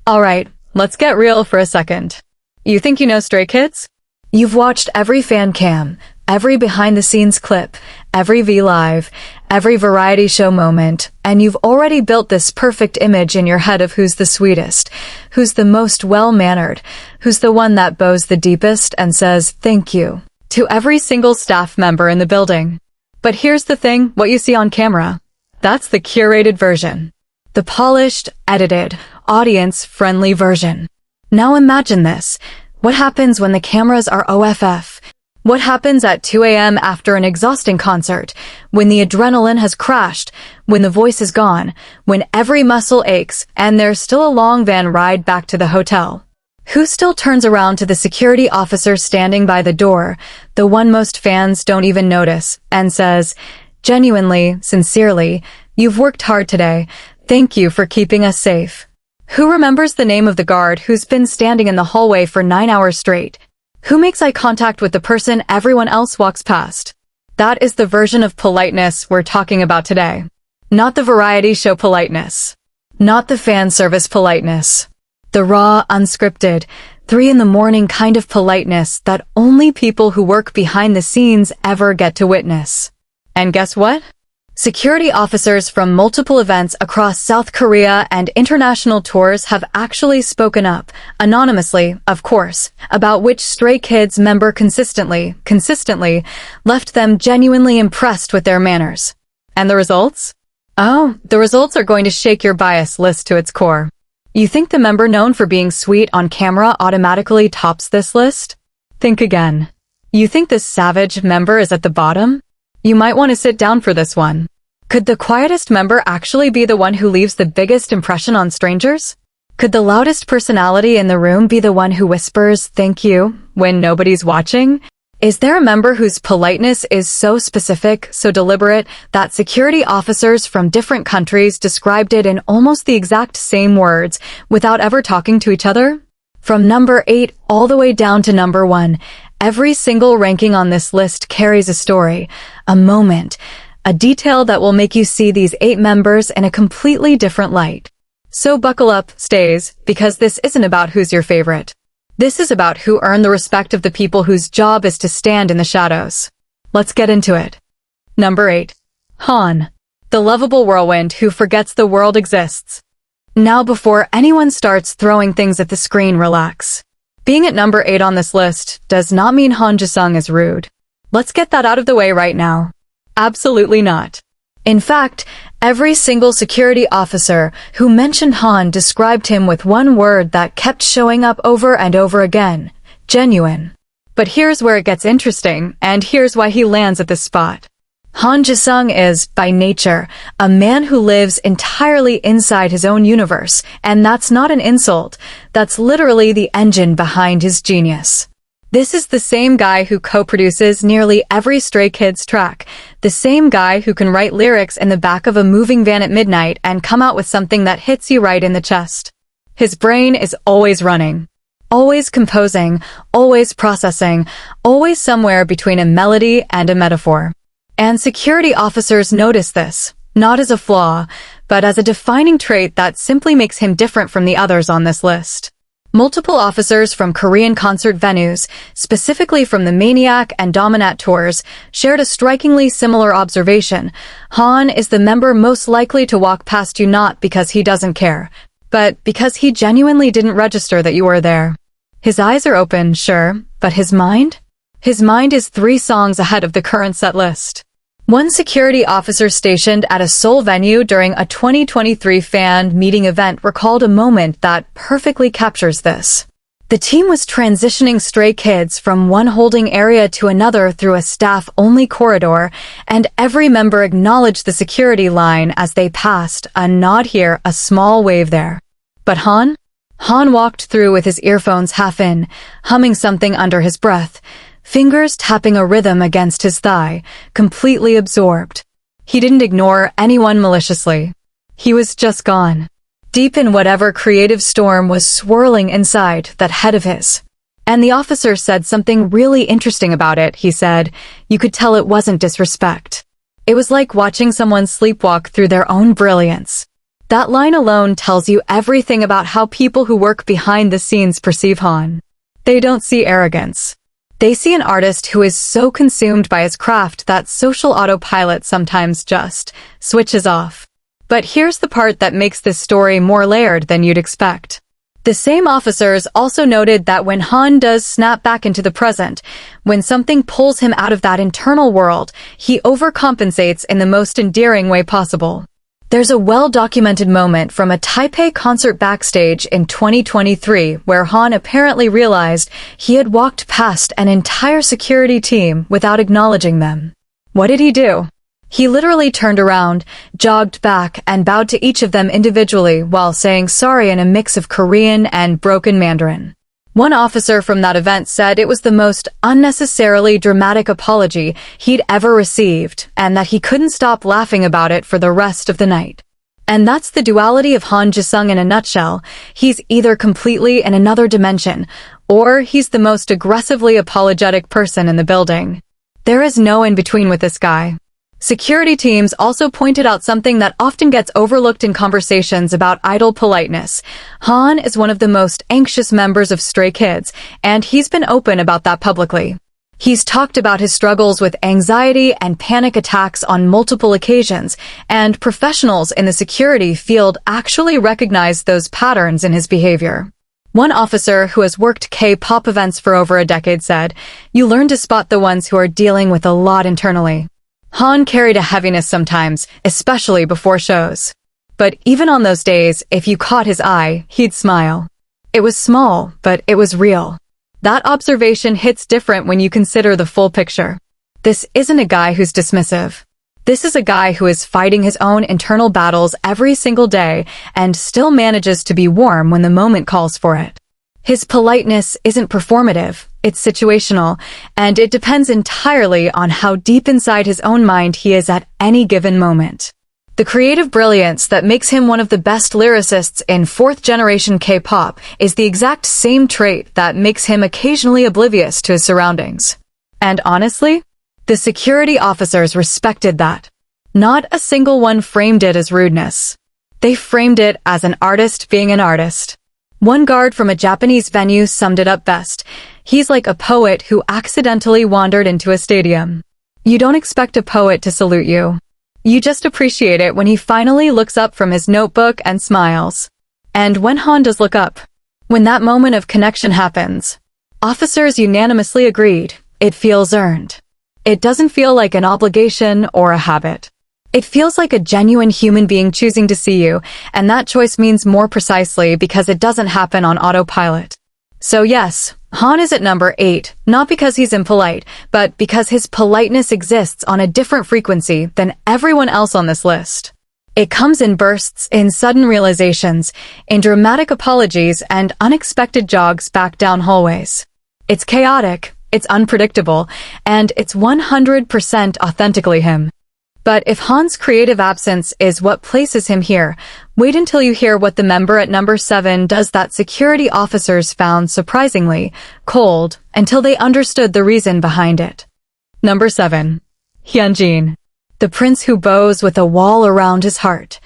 Alright, let's get real for a second. You think you know Stray Kids? You've watched every fan cam, every behind-the-scenes clip, every V-Live, every variety show moment, and you've already built this perfect image in your head of who's the sweetest, who's the most well-mannered, who's the one that bows the deepest and says thank you to every single staff member in the building. But here's the thing, what you see on camera, that's the curated version. The polished, edited, audience-friendly version. Now imagine this. What happens when the cameras are OFF? What happens at 2 a.m. after an exhausting concert, when the adrenaline has crashed, when the voice is gone, when every muscle aches, and there's still a long van ride back to the hotel? Who still turns around to the security officer standing by the door, the one most fans don't even notice, and says, genuinely, sincerely, you've worked hard today, thank you for keeping us safe? Who remembers the name of the guard who's been standing in the hallway for 9 hours straight? Who makes eye contact with the person everyone else walks past? That is the version of politeness we're talking about today. Not the variety show politeness. Not the fan service politeness. The raw, unscripted, 3 a.m. kind of politeness that only people who work behind the scenes ever get to witness. And guess what? Security officers from multiple events across South Korea and international tours have actually spoken up, anonymously, of course, about which Stray Kids member consistently, left them genuinely impressed with their manners. And the results? Oh, the results are going to shake your bias list to its core. You think the member known for being sweet on camera automatically tops this list? Think again. You think this savage member is at the bottom? You might want to sit down for this one. Could the quietest member actually be the one who leaves the biggest impression on strangers? Could the loudest personality in the room be the one who whispers thank you when nobody's watching? Is there a member whose politeness is so specific, so deliberate, that security officers from different countries described it in almost the exact same words without ever talking to each other? From number 8 all the way down to number 1, every single ranking on this list carries a story, a moment, a detail that will make you see these 8 members in a completely different light. So buckle up, stays, because this isn't about who's your favorite. This is about who earned the respect of the people whose job is to stand in the shadows. Let's get into it. Number 8. Han. The lovable whirlwind who forgets the world exists. Now before anyone starts throwing things at the screen, relax. Being at number 8 on this list does not mean Han Ji-sung is rude. Let's get that out of the way right now. Absolutely not. In fact, every single security officer who mentioned Han described him with one word that kept showing up over and over again: genuine. But here's where it gets interesting, and here's why he lands at this spot. Han Ji-sung is, by nature, a man who lives entirely inside his own universe, and that's not an insult. That's literally the engine behind his genius. This is the same guy who co-produces nearly every Stray Kids track, the same guy who can write lyrics in the back of a moving van at midnight and come out with something that hits you right in the chest. His brain is always running, always composing, always processing, always somewhere between a melody and a metaphor. And security officers notice this, not as a flaw, but as a defining trait that simply makes him different from the others on this list. Multiple officers from Korean concert venues, specifically from the MANIAC and DOMINAT tours, shared a strikingly similar observation. Han is the member most likely to walk past you not because he doesn't care, but because he genuinely didn't register that you were there. His eyes are open, sure, but his mind? His mind is 3 songs ahead of the current set list. One security officer stationed at a Seoul venue during a 2023 fan meeting event recalled a moment that perfectly captures this. The team was transitioning Stray Kids from one holding area to another through a staff-only corridor, and every member acknowledged the security line as they passed, a nod here, a small wave there. But Han? Han walked through with his earphones half in, humming something under his breath, fingers tapping a rhythm against his thigh, completely absorbed. He didn't ignore anyone maliciously. He was just gone, deep in whatever creative storm was swirling inside that head of his. And the officer said something really interesting about it. He said, you could tell it wasn't disrespect. It was like watching someone sleepwalk through their own brilliance. That line alone tells you everything about how people who work behind the scenes perceive Han. They don't see arrogance. They see an artist who is so consumed by his craft that social autopilot sometimes just switches off. But here's the part that makes this story more layered than you'd expect. The same officers also noted that when Han does snap back into the present, when something pulls him out of that internal world, he overcompensates in the most endearing way possible. There's a well-documented moment from a Taipei concert backstage in 2023 where Han apparently realized he had walked past an entire security team without acknowledging them. What did he do? He literally turned around, jogged back, and bowed to each of them individually while saying sorry in a mix of Korean and broken Mandarin. One officer from that event said it was the most unnecessarily dramatic apology he'd ever received, and that he couldn't stop laughing about it for the rest of the night. And that's the duality of Han Ji-sung in a nutshell. He's either completely in another dimension, or he's the most aggressively apologetic person in the building. There is no in-between with this guy. Security teams also pointed out something that often gets overlooked in conversations about idol politeness. Han is one of the most anxious members of Stray Kids, and he's been open about that publicly. He's talked about his struggles with anxiety and panic attacks on multiple occasions, and professionals in the security field actually recognize those patterns in his behavior. One officer who has worked K-pop events for over a decade said, "You learn to spot the ones who are dealing with a lot internally." Han carried a heaviness sometimes, especially before shows. But even on those days, if you caught his eye, he'd smile. It was small, but it was real. That observation hits different when you consider the full picture. This isn't a guy who's dismissive. This is a guy who is fighting his own internal battles every single day and still manages to be warm when the moment calls for it. His politeness isn't performative, it's situational, and it depends entirely on how deep inside his own mind he is at any given moment. The creative brilliance that makes him one of the best lyricists in fourth-generation K-pop is the exact same trait that makes him occasionally oblivious to his surroundings. And honestly, the security officers respected that. Not a single one framed it as rudeness. They framed it as an artist being an artist. One guard from a Japanese venue summed it up best. He's like a poet who accidentally wandered into a stadium. You don't expect a poet to salute you. You just appreciate it when he finally looks up from his notebook and smiles. And when Han does look up, when that moment of connection happens, officers unanimously agreed, it feels earned. It doesn't feel like an obligation or a habit. It feels like a genuine human being choosing to see you, and that choice means more precisely because it doesn't happen on autopilot. So yes, Han is at number 8, not because he's impolite, but because his politeness exists on a different frequency than everyone else on this list. It comes in bursts, in sudden realizations, in dramatic apologies, and unexpected jogs back down hallways. It's chaotic, it's unpredictable, and it's 100% authentically him. But if Han's creative absence is what places him here, wait until you hear what the member at number 7 does that security officers found surprisingly cold until they understood the reason behind it. Number 7. Hyunjin. The prince who bows with a wall around his heart.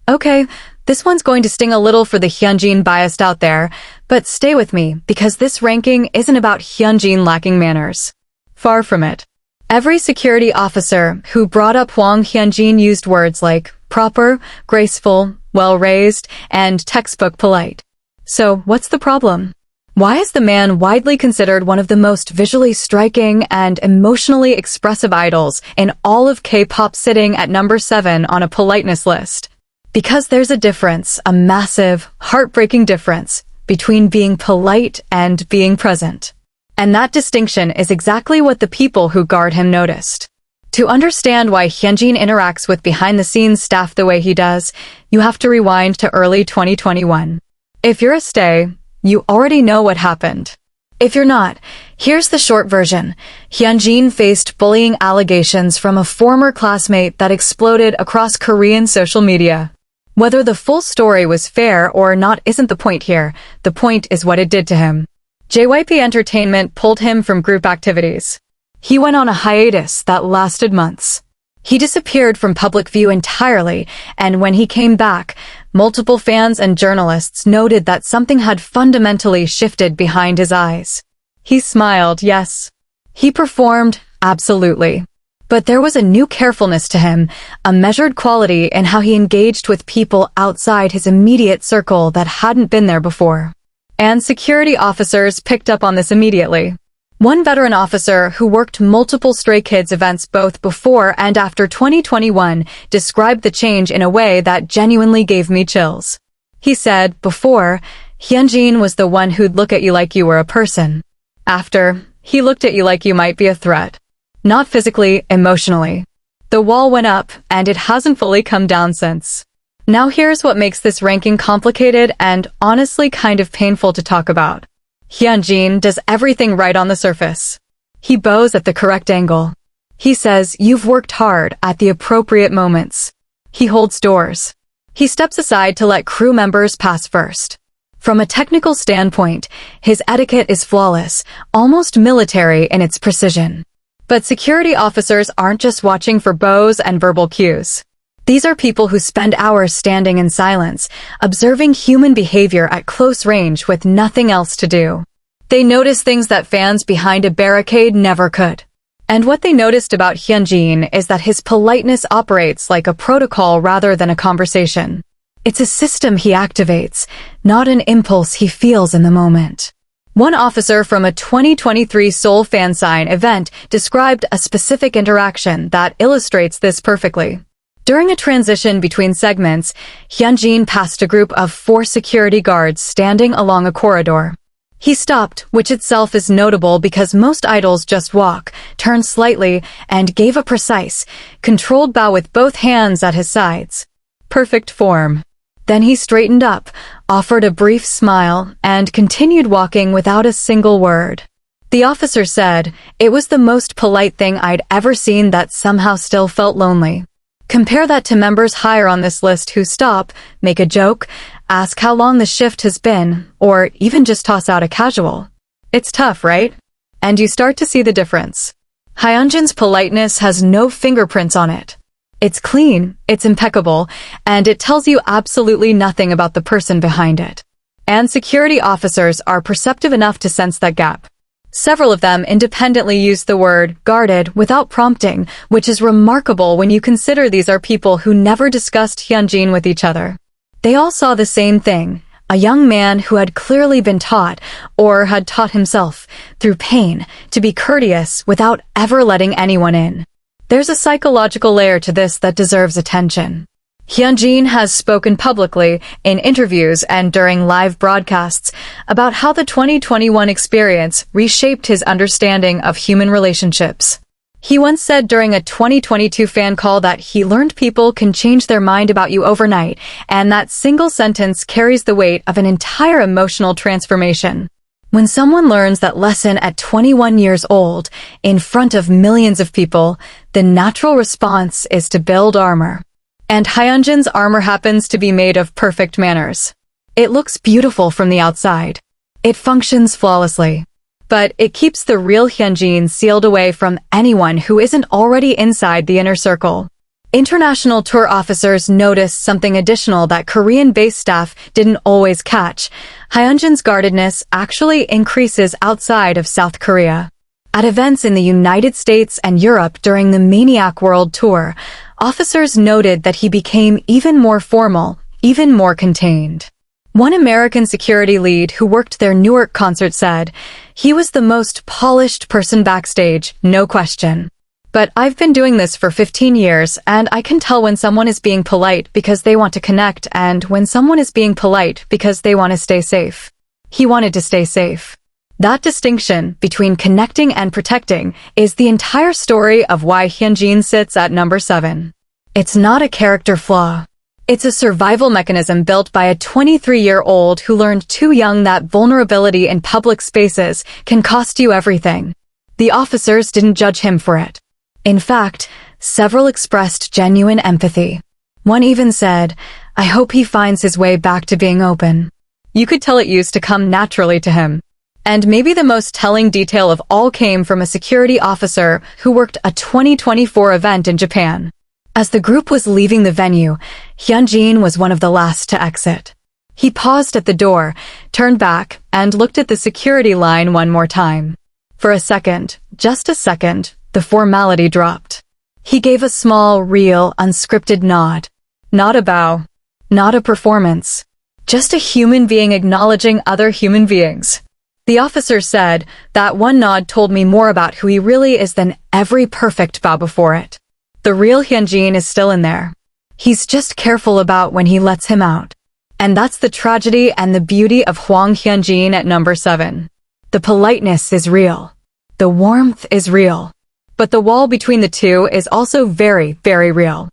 Okay, this one's going to sting a little for the Hyunjin biased out there, but stay with me because this ranking isn't about Hyunjin lacking manners. Far from it. Every security officer who brought up Hwang Hyunjin used words like proper, graceful, well-raised, and textbook polite. So what's the problem? Why is the man widely considered one of the most visually striking and emotionally expressive idols in all of K-pop sitting at number 7 on a politeness list? Because there's a difference, a massive, heartbreaking difference, between being polite and being present. And that distinction is exactly what the people who guard him noticed. To understand why Hyunjin interacts with behind-the-scenes staff the way he does, you have to rewind to early 2021. If you're a stay, you already know what happened. If you're not, here's the short version. Hyunjin faced bullying allegations from a former classmate that exploded across Korean social media. Whether the full story was fair or not isn't the point here. The point is what it did to him. JYP Entertainment pulled him from group activities. He went on a hiatus that lasted months. He disappeared from public view entirely, and when he came back, multiple fans and journalists noted that something had fundamentally shifted behind his eyes. He smiled, yes. He performed, absolutely. But there was a new carefulness to him, a measured quality in how he engaged with people outside his immediate circle that hadn't been there before. And security officers picked up on this immediately. One veteran officer who worked multiple Stray Kids events both before and after 2021 described the change in a way that genuinely gave me chills. He said, before, Hyunjin was the one who'd look at you like you were a person. After, he looked at you like you might be a threat. Not physically, emotionally. The wall went up, and it hasn't fully come down since. Now here's what makes this ranking complicated and honestly kind of painful to talk about. Hyunjin does everything right on the surface. He bows at the correct angle. He says, you've worked hard at the appropriate moments. He holds doors. He steps aside to let crew members pass first. From a technical standpoint, his etiquette is flawless, almost military in its precision. But security officers aren't just watching for bows and verbal cues. These are people who spend hours standing in silence, observing human behavior at close range with nothing else to do. They notice things that fans behind a barricade never could. And what they noticed about Hyunjin is that his politeness operates like a protocol rather than a conversation. It's a system he activates, not an impulse he feels in the moment. One officer from a 2023 Seoul Fansign event described a specific interaction that illustrates this perfectly. During a transition between segments, Hyunjin passed a group of 4 security guards standing along a corridor. He stopped, which itself is notable because most idols just walk, turned slightly, and gave a precise, controlled bow with both hands at his sides. Perfect form. Then he straightened up, offered a brief smile, and continued walking without a single word. The officer said, it was the most polite thing I'd ever seen that somehow still felt lonely. Compare that to members higher on this list who stop, make a joke, ask how long the shift has been, or even just toss out a casual. It's tough, right? And you start to see the difference. Hyunjin's politeness has no fingerprints on it. It's clean, it's impeccable, and it tells you absolutely nothing about the person behind it. And security officers are perceptive enough to sense that gap. Several of them independently use the word guarded without prompting, which is remarkable when you consider these are people who never discussed Hyunjin with each other. They all saw the same thing, a young man who had clearly been taught, or had taught himself, through pain, to be courteous without ever letting anyone in. There's a psychological layer to this that deserves attention. Hyunjin has spoken publicly, in interviews and during live broadcasts, about how the 2021 experience reshaped his understanding of human relationships. He once said during a 2022 fan call that he learned people can change their mind about you overnight, and that single sentence carries the weight of an entire emotional transformation. When someone learns that lesson at 21 years old, in front of millions of people, the natural response is to build armor. And Hyunjin's armor happens to be made of perfect manners. It looks beautiful from the outside. It functions flawlessly. But it keeps the real Hyunjin sealed away from anyone who isn't already inside the inner circle. International tour officers noticed something additional that Korean-based staff didn't always catch. Hyunjin's guardedness actually increases outside of South Korea. At events in the United States and Europe during the MANIAC World Tour, officers noted that he became even more formal, even more contained. One American security lead who worked their Newark concert said, he was the most polished person backstage, no question. But I've been doing this for 15 years, and I can tell when someone is being polite because they want to connect and when someone is being polite because they want to stay safe. He wanted to stay safe. That distinction between connecting and protecting is the entire story of why Hyunjin sits at number 7. It's not a character flaw. It's a survival mechanism built by a 23-year-old who learned too young that vulnerability in public spaces can cost you everything. The officers didn't judge him for it. In fact, several expressed genuine empathy. One even said, I hope he finds his way back to being open. You could tell it used to come naturally to him. And maybe the most telling detail of all came from a security officer who worked a 2024 event in Japan. As the group was leaving the venue, Hyunjin was one of the last to exit. He paused at the door, turned back, and looked at the security line one more time. For a second, just a second, the formality dropped. He gave a small, real, unscripted nod. Not a bow. Not a performance. Just a human being acknowledging other human beings. The officer said, "That one nod told me more about who he really is than every perfect bow before it. The real Hyunjin is still in there. He's just careful about when he lets him out." And that's the tragedy and the beauty of Hwang Hyunjin at number 7. The politeness is real. The warmth is real. But the wall between the two is also very, very real.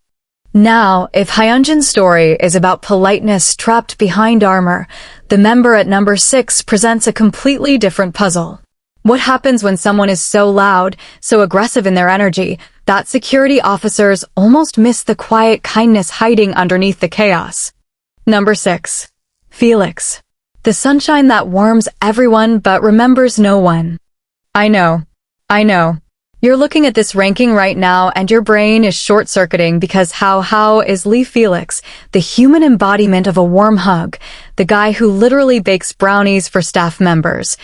Now, if Hyunjin's story is about politeness trapped behind armor, the member at number 6 presents a completely different puzzle. What happens when someone is so loud, so aggressive in their energy, that security officers almost miss the quiet kindness hiding underneath the chaos? Number 6. Felix. The sunshine that warms everyone but remembers no one. I know. You're looking at this ranking right now and your brain is short-circuiting because how is Lee Felix, the human embodiment of a warm hug, the guy who literally bakes brownies for staff members,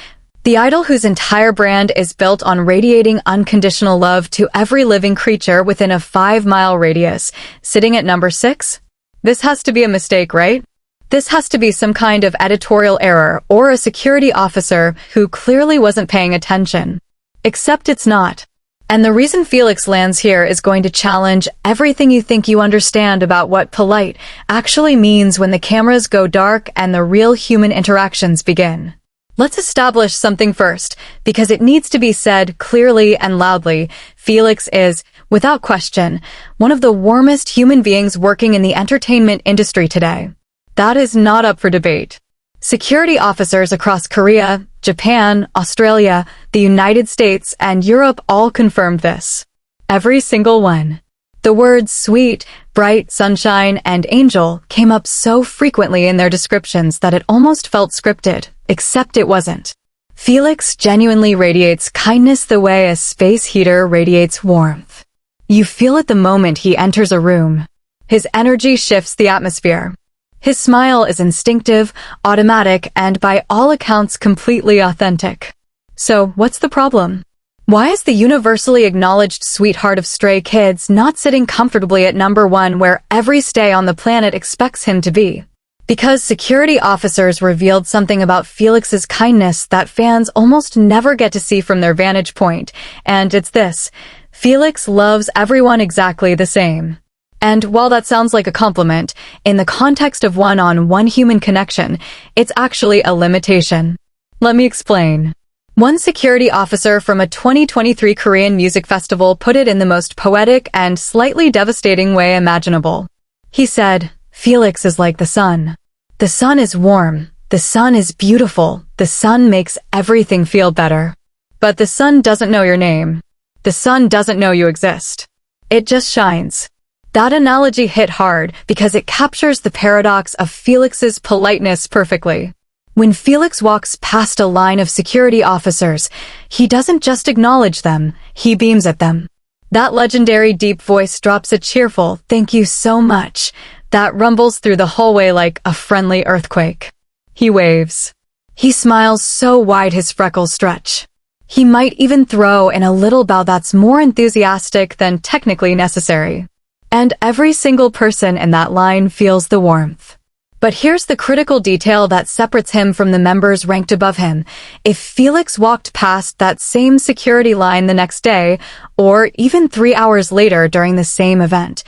the idol whose entire brand is built on radiating unconditional love to every living creature within a 5-mile radius, sitting at number 6? This has to be a mistake, right? This has to be some kind of editorial error or a security officer who clearly wasn't paying attention. Except it's not. And the reason Felix lands here is going to challenge everything you think you understand about what polite actually means when the cameras go dark and the real human interactions begin. Let's establish something first, because it needs to be said clearly and loudly. Felix is, without question, one of the warmest human beings working in the entertainment industry today. That is not up for debate. Security officers across Korea, Japan, Australia, the United States, and Europe all confirmed this. Every single one. The words sweet, bright, sunshine, and angel came up so frequently in their descriptions that it almost felt scripted, except it wasn't. Felix genuinely radiates kindness the way a space heater radiates warmth. You feel it the moment he enters a room. His energy shifts the atmosphere. His smile is instinctive, automatic, and by all accounts completely authentic. So, what's the problem? Why is the universally acknowledged sweetheart of stray kids not sitting comfortably at number 1 where every stay on the planet expects him to be? Because security officers revealed something about Felix's kindness that fans almost never get to see from their vantage point, and it's this: Felix loves everyone exactly the same. And while that sounds like a compliment, in the context of one-on-one human connection, it's actually a limitation. Let me explain. One security officer from a 2023 Korean music festival put it in the most poetic and slightly devastating way imaginable. He said, "Felix is like the sun. The sun is warm, the sun is beautiful, the sun makes everything feel better. But the sun doesn't know your name. The sun doesn't know you exist. It just shines." That analogy hit hard because it captures the paradox of Felix's politeness perfectly. When Felix walks past a line of security officers, he doesn't just acknowledge them, he beams at them. That legendary deep voice drops a cheerful "thank you so much" that rumbles through the hallway like a friendly earthquake. He waves. He smiles so wide his freckles stretch. He might even throw in a little bow that's more enthusiastic than technically necessary. And every single person in that line feels the warmth. But here's the critical detail that separates him from the members ranked above him. If Felix walked past that same security line the next day, or even 3 hours later during the same event,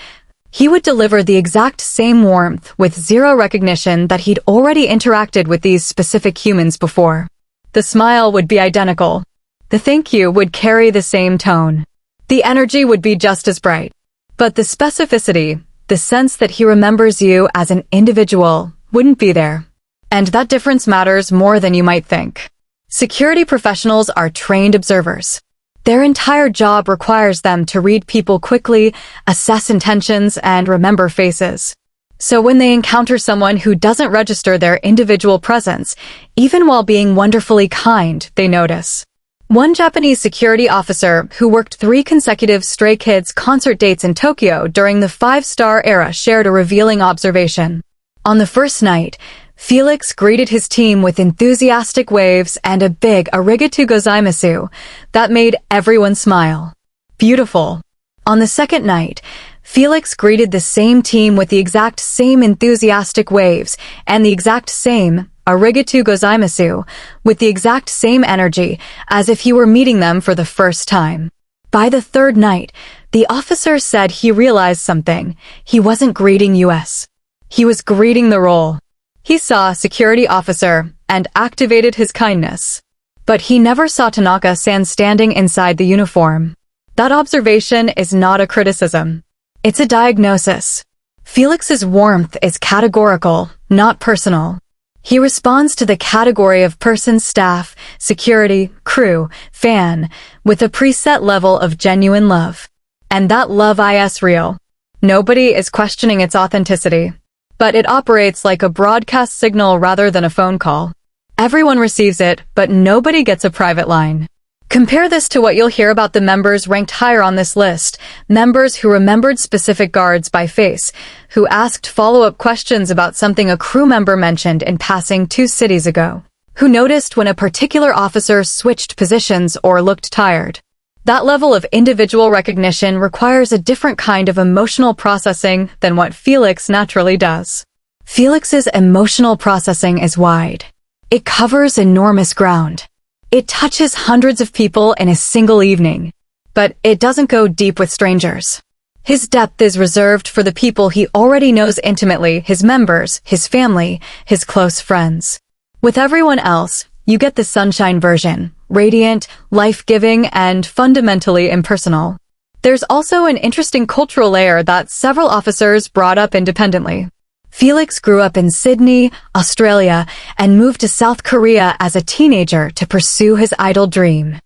he would deliver the exact same warmth with zero recognition that he'd already interacted with these specific humans before. The smile would be identical. The thank you would carry the same tone. The energy would be just as bright. But the specificity, the sense that he remembers you as an individual, wouldn't be there. And that difference matters more than you might think. Security professionals are trained observers. Their entire job requires them to read people quickly, assess intentions, and remember faces. So when they encounter someone who doesn't register their individual presence, even while being wonderfully kind, they notice. One Japanese security officer who worked 3 consecutive Stray Kids concert dates in Tokyo during the 5-star era shared a revealing observation. On the first night, Felix greeted his team with enthusiastic waves and a big arigatou gozaimasu that made everyone smile. Beautiful. On the second night, Felix greeted the same team with the exact same enthusiastic waves and the exact same arigatou gozaimasu, with the exact same energy as if he were meeting them for the first time. By the third night, the officer said he realized something. He wasn't greeting US. He was greeting the role. He saw security officer and activated his kindness. But he never saw Tanaka-san standing inside the uniform. That observation is not a criticism. It's a diagnosis. Felix's warmth is categorical, not personal. He responds to the category of person, staff, security, crew, fan, with a preset level of genuine love. And that love is real. Nobody is questioning its authenticity. But it operates like a broadcast signal rather than a phone call. Everyone receives it, but nobody gets a private line. Compare this to what you'll hear about the members ranked higher on this list, members who remembered specific guards by face, who asked follow-up questions about something a crew member mentioned in passing 2 cities ago, who noticed when a particular officer switched positions or looked tired. That level of individual recognition requires a different kind of emotional processing than what Felix naturally does. Felix's emotional processing is wide. It covers enormous ground. It touches hundreds of people in a single evening, but it doesn't go deep with strangers. His depth is reserved for the people he already knows intimately, his members, his family, his close friends. With everyone else, you get the sunshine version, radiant, life-giving, and fundamentally impersonal. There's also an interesting cultural layer that several officers brought up independently. Felix grew up in Sydney, Australia, and moved to South Korea as a teenager to pursue his idol dream.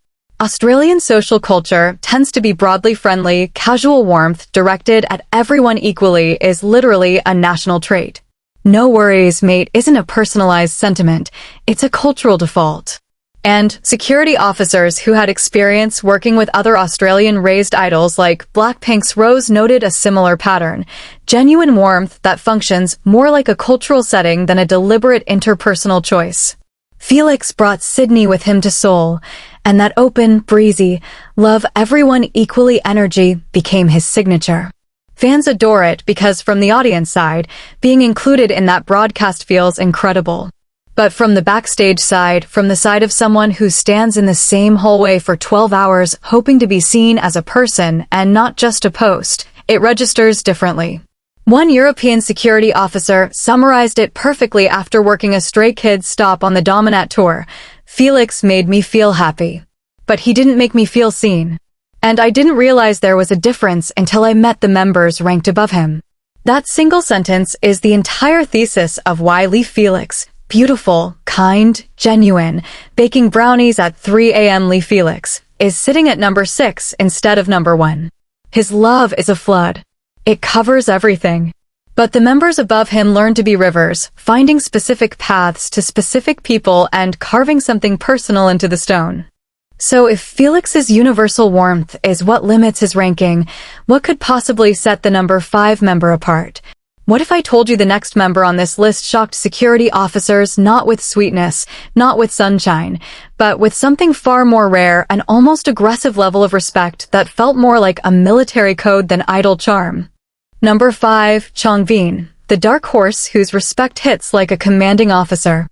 Australian social culture tends to be broadly friendly, casual warmth directed at everyone equally is literally a national trait. No worries, mate isn't a personalized sentiment, it's a cultural default. And security officers who had experience working with other Australian-raised idols like Blackpink's Rose noted a similar pattern, genuine warmth that functions more like a cultural setting than a deliberate interpersonal choice. Felix brought Sydney with him to Seoul, and that open, breezy, love everyone equally energy became his signature. Fans adore it because from the audience side, being included in that broadcast feels incredible. But from the backstage side, from the side of someone who stands in the same hallway for 12 hours hoping to be seen as a person and not just a post, it registers differently. One European security officer summarized it perfectly after working a Stray Kids stop on the DOMINAT Tour. Felix made me feel happy. But he didn't make me feel seen. And I didn't realize there was a difference until I met the members ranked above him. That single sentence is the entire thesis of why Lee Felix, beautiful, kind, genuine, baking brownies at 3 a.m. Lee Felix, is sitting at number 6 instead of number 1. His love is a flood. It covers everything. But the members above him learn to be rivers, finding specific paths to specific people and carving something personal into the stone. So if Felix's universal warmth is what limits his ranking, what could possibly set the number 5 member apart? What if I told you the next member on this list shocked security officers not with sweetness, not with sunshine, but with something far more rare, an almost aggressive level of respect that felt more like a military code than idle charm? Number 5, Changbin, the dark horse whose respect hits like a commanding officer.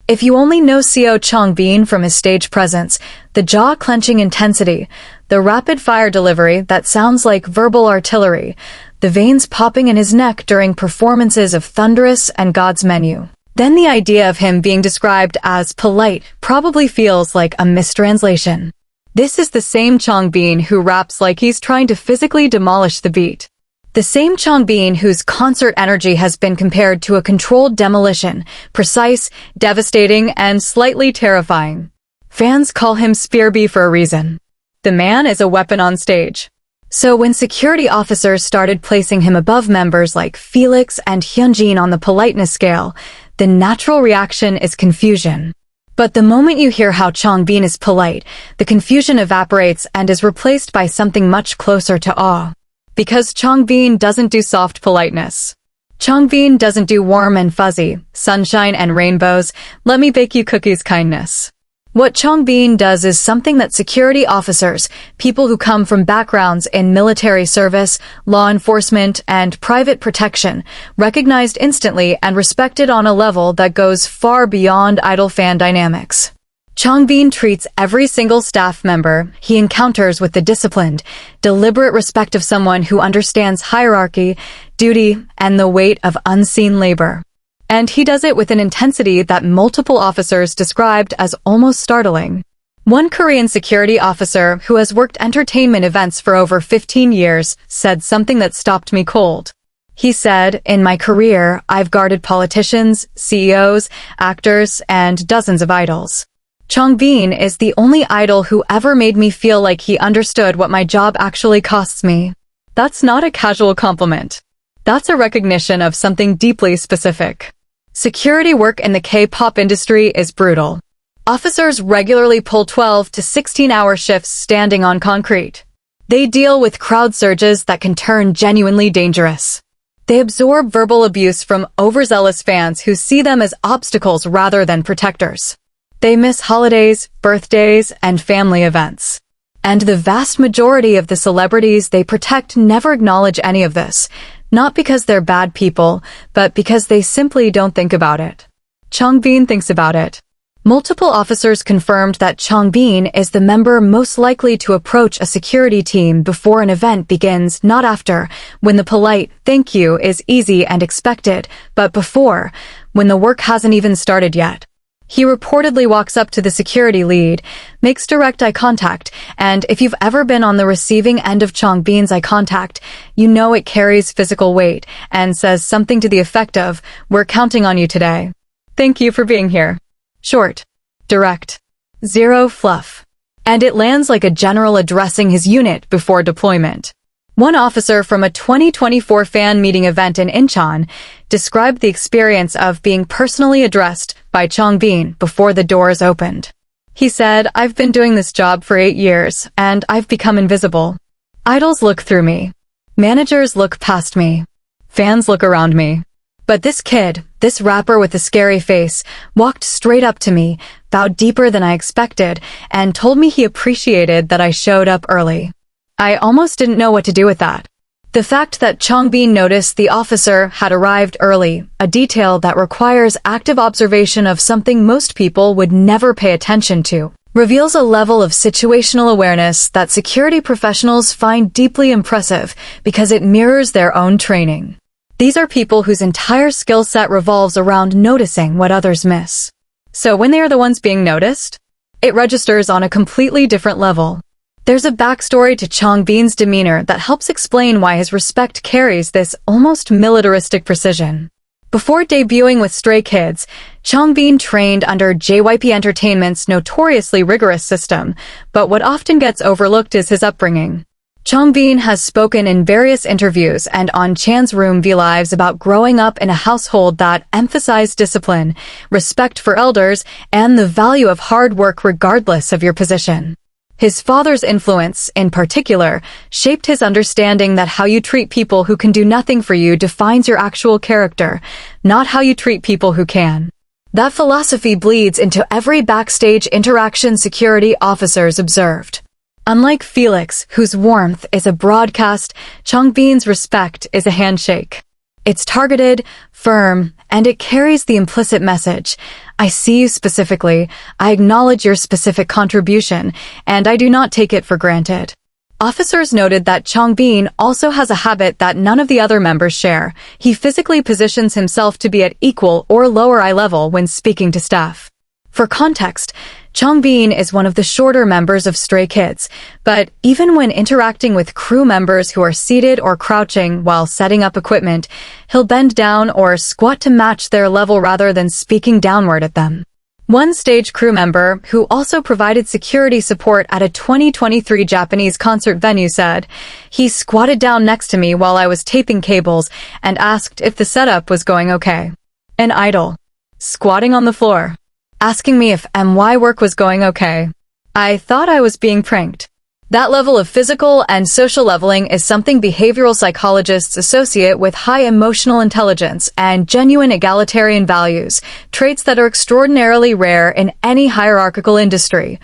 If you only know CO Changbin from his stage presence, the jaw-clenching intensity, the rapid-fire delivery that sounds like verbal artillery, the veins popping in his neck during performances of Thunderous and God's Menu, then the idea of him being described as polite probably feels like a mistranslation. This is the same Changbin who raps like he's trying to physically demolish the beat. The same Changbin whose concert energy has been compared to a controlled demolition, precise, devastating, and slightly terrifying. Fans call him Spearby for a reason. The man is a weapon on stage. So when security officers started placing him above members like Felix and Hyunjin on the politeness scale, the natural reaction is confusion. But the moment you hear how Changbin is polite, the confusion evaporates and is replaced by something much closer to awe. Because Changbin doesn't do soft politeness. Changbin doesn't do warm and fuzzy, sunshine and rainbows, let me bake you cookies kindness. What Changbin does is something that security officers, people who come from backgrounds in military service, law enforcement, and private protection, recognized instantly and respected on a level that goes far beyond idol fan dynamics. Changbin treats every single staff member he encounters with the disciplined, deliberate respect of someone who understands hierarchy, duty, and the weight of unseen labor. And he does it with an intensity that multiple officers described as almost startling. One Korean security officer who has worked entertainment events for over 15 years said something that stopped me cold. He said, "In my career, I've guarded politicians, CEOs, actors, and dozens of idols. Changbin is the only idol who ever made me feel like he understood what my job actually costs me." That's not a casual compliment. That's a recognition of something deeply specific. Security work in the K-pop industry is brutal. Officers regularly pull 12 to 16-hour shifts standing on concrete. They deal with crowd surges that can turn genuinely dangerous. They absorb verbal abuse from overzealous fans who see them as obstacles rather than protectors. They miss holidays, birthdays, and family events. And the vast majority of the celebrities they protect never acknowledge any of this. Not because they're bad people, but because they simply don't think about it. Changbin thinks about it. Multiple officers confirmed that Changbin is the member most likely to approach a security team before an event begins, not after, when the polite "thank you" is easy and expected, but before, when the work hasn't even started yet. He reportedly walks up to the security lead, makes direct eye contact, and if you've ever been on the receiving end of Changbin's eye contact, you know it carries physical weight and says something to the effect of, "We're counting on you today. Thank you for being here." Short, direct, zero fluff. And it lands like a general addressing his unit before deployment. One officer from a 2024 fan meeting event in Incheon described the experience of being personally addressed by Changbin before the doors opened. He said, "I've been doing this job for 8 years, and I've become invisible. Idols look through me. Managers look past me. Fans look around me. But this kid, this rapper with the scary face, walked straight up to me, bowed deeper than I expected, and told me he appreciated that I showed up early." I almost didn't know what to do with that. The fact that Changbin noticed the officer had arrived early, a detail that requires active observation of something most people would never pay attention to, reveals a level of situational awareness that security professionals find deeply impressive because it mirrors their own training. These are people whose entire skill set revolves around noticing what others miss. So when they are the ones being noticed, it registers on a completely different level. There's a backstory to Changbin's demeanor that helps explain why his respect carries this almost militaristic precision. Before debuting with Stray Kids, Changbin trained under JYP Entertainment's notoriously rigorous system, but what often gets overlooked is his upbringing. Changbin has spoken in various interviews and on Chan's Room V Lives about growing up in a household that emphasized discipline, respect for elders, and the value of hard work regardless of your position. His father's influence, in particular, shaped his understanding that how you treat people who can do nothing for you defines your actual character, not how you treat people who can. That philosophy bleeds into every backstage interaction security officers observed. Unlike Felix, whose warmth is a broadcast, Changbin's respect is a handshake. It's targeted, firm, and it carries the implicit message, "I see you specifically, I acknowledge your specific contribution, and I do not take it for granted." Officers noted that Changbin also has a habit that none of the other members share. He physically positions himself to be at equal or lower eye level when speaking to staff. For context, Changbin is one of the shorter members of Stray Kids, but even when interacting with crew members who are seated or crouching while setting up equipment, he'll bend down or squat to match their level rather than speaking downward at them. One stage crew member, who also provided security support at a 2023 Japanese concert venue, said, "He squatted down next to me while I was taping cables and asked if the setup was going okay." An idol. Squatting on the floor. asking me if MY work was going okay. I thought I was being pranked. That level of physical and social leveling is something behavioral psychologists associate with high emotional intelligence and genuine egalitarian values, traits that are extraordinarily rare in any hierarchical industry,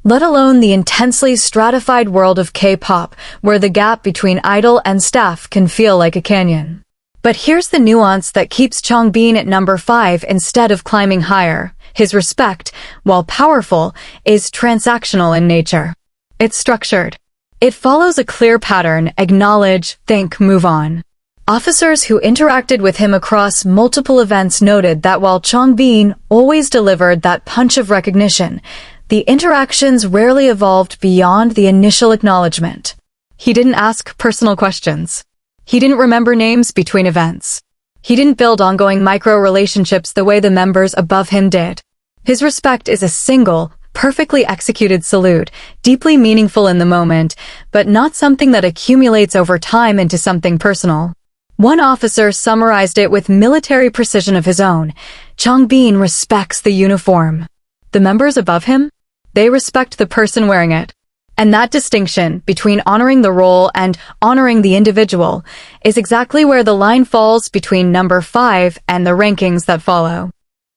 let alone the intensely stratified world of K-pop, where the gap between idol and staff can feel like a canyon. But here's the nuance that keeps Changbin at number 5 instead of climbing higher. His respect, while powerful, is transactional in nature. It's structured. It follows a clear pattern: acknowledge, think, move on. Officers who interacted with him across multiple events noted that while Changbin always delivered that punch of recognition, the interactions rarely evolved beyond the initial acknowledgement. He didn't ask personal questions. He didn't remember names between events. He didn't build ongoing micro-relationships the way the members above him did. His respect is a single, perfectly executed salute, deeply meaningful in the moment, but not something that accumulates over time into something personal. One officer summarized it with military precision of his own: Changbin respects the uniform. The members above him? They respect the person wearing it. And that distinction between honoring the role and honoring the individual is exactly where the line falls between number 5 and the rankings that follow.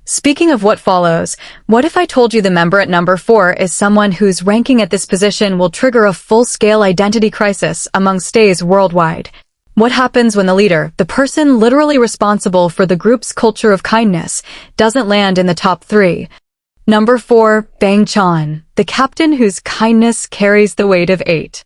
Speaking of what follows, what if I told you the member at number 4 is someone whose ranking at this position will trigger a full-scale identity crisis among stays worldwide? What happens when the leader, the person literally responsible for the group's culture of kindness, doesn't land in the top 3? Number 4, Bang Chan, the captain whose kindness carries the weight of 8.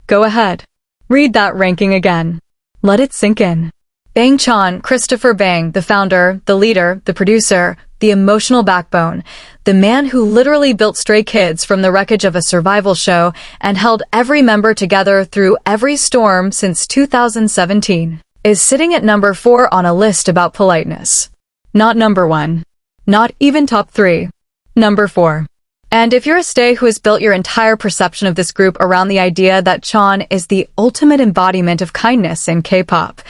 Go ahead. Read that ranking again. Let it sink in. Bang Chan, Christopher Bang, the founder, the leader, the producer, the emotional backbone, the man who literally built Stray Kids from the wreckage of a survival show and held every member together through every storm since 2017, is sitting at number 4 on a list about politeness. Not number 1. Not even top 3. Number 4. And if you're a stay who has built your entire perception of this group around the idea that Chan is the ultimate embodiment of kindness in K-pop,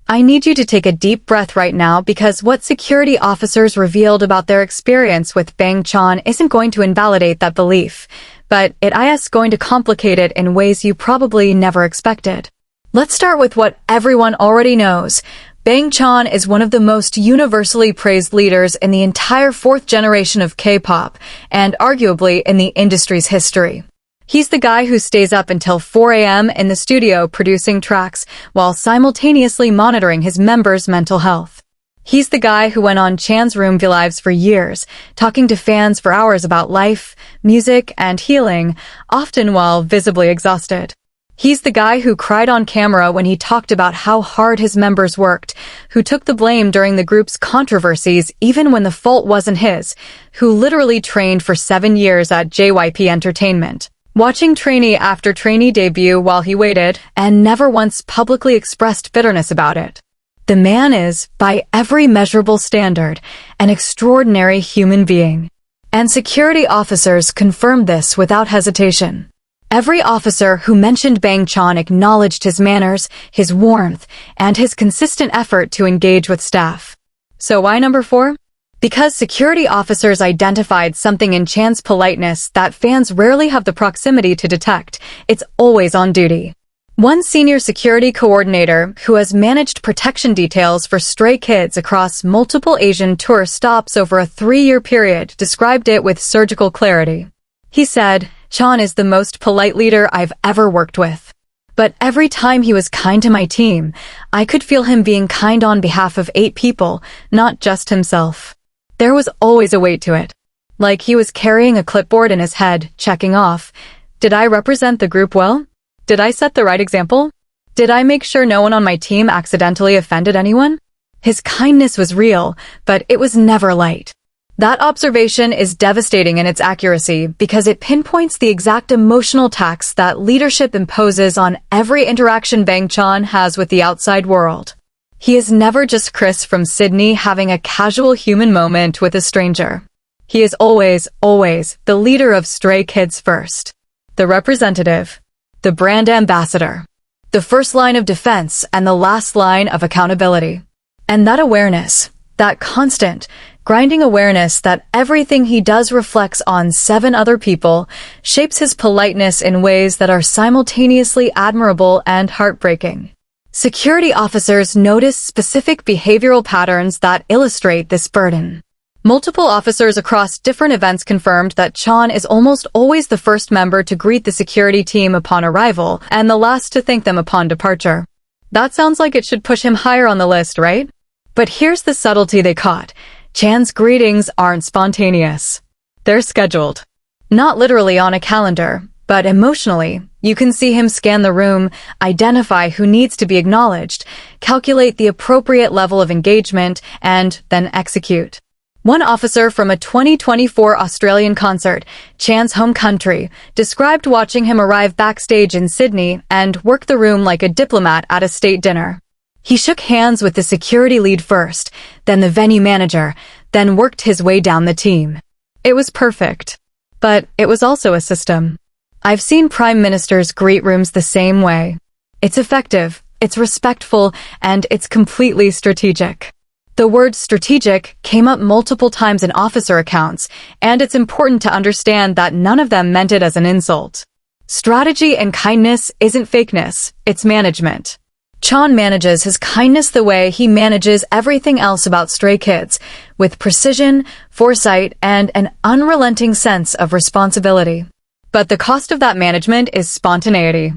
I need you to take a deep breath right now, because what security officers revealed about their experience with Bang Chan isn't going to invalidate that belief, but it is going to complicate it in ways you probably never expected. Let's start with what everyone already knows. Bang Chan is one of the most universally praised leaders in the entire 4th generation of K-pop, and arguably in the industry's history. He's the guy who stays up until 4 a.m. in the studio producing tracks while simultaneously monitoring his members' mental health. He's the guy who went on Chan's Room Lives for years, talking to fans for hours about life, music, and healing, often while visibly exhausted. He's the guy who cried on camera when he talked about how hard his members worked, who took the blame during the group's controversies even when the fault wasn't his, who literally trained for 7 years at JYP Entertainment, watching trainee after trainee debut while he waited, and never once publicly expressed bitterness about it. The man is, by every measurable standard, an extraordinary human being. And security officers confirmed this without hesitation. Every officer who mentioned Bang Chan acknowledged his manners, his warmth, and his consistent effort to engage with staff. So why number 4? Because security officers identified something in Chan's politeness that fans rarely have the proximity to detect. It's always on duty. One senior security coordinator, who has managed protection details for Stray Kids across multiple Asian tour stops over a 3-year period, described it with surgical clarity. He said, "Chan is the most polite leader I've ever worked with. But every time he was kind to my team, I could feel him being kind on behalf of 8 people, not just himself. There was always a weight to it. Like he was carrying a clipboard in his head, checking off. Did I represent the group well? Did I set the right example? Did I make sure no one on my team accidentally offended anyone?" His kindness was real, but it was never light. That observation is devastating in its accuracy because it pinpoints the exact emotional tax that leadership imposes on every interaction Bang Chan has with the outside world. He is never just Chris from Sydney having a casual human moment with a stranger. He is always, always the leader of Stray Kids first. The representative. The brand ambassador. The first line of defense and the last line of accountability. And that awareness, that constant, grinding awareness that everything he does reflects on 7 other people, shapes his politeness in ways that are simultaneously admirable and heartbreaking. Security officers notice specific behavioral patterns that illustrate this burden. Multiple officers across different events confirmed that Chan is almost always the first member to greet the security team upon arrival and the last to thank them upon departure. That sounds like it should push him higher on the list, right? But here's the subtlety they caught. Chan's greetings aren't spontaneous. They're scheduled. Not literally on a calendar, but emotionally. You can see him scan the room, identify who needs to be acknowledged, calculate the appropriate level of engagement, and then execute. One officer from a 2024 Australian concert, Chan's home country, described watching him arrive backstage in Sydney and work the room like a diplomat at a state dinner. He shook hands with the security lead first, then the venue manager, then worked his way down the team. It was perfect. But it was also a system. I've seen prime ministers greet rooms the same way. It's effective, it's respectful, and it's completely strategic. The word strategic came up multiple times in officer accounts, and it's important to understand that none of them meant it as an insult. Strategy and kindness isn't fakeness, it's management. Chan manages his kindness the way he manages everything else about Stray Kids, with precision, foresight, and an unrelenting sense of responsibility. But the cost of that management is spontaneity.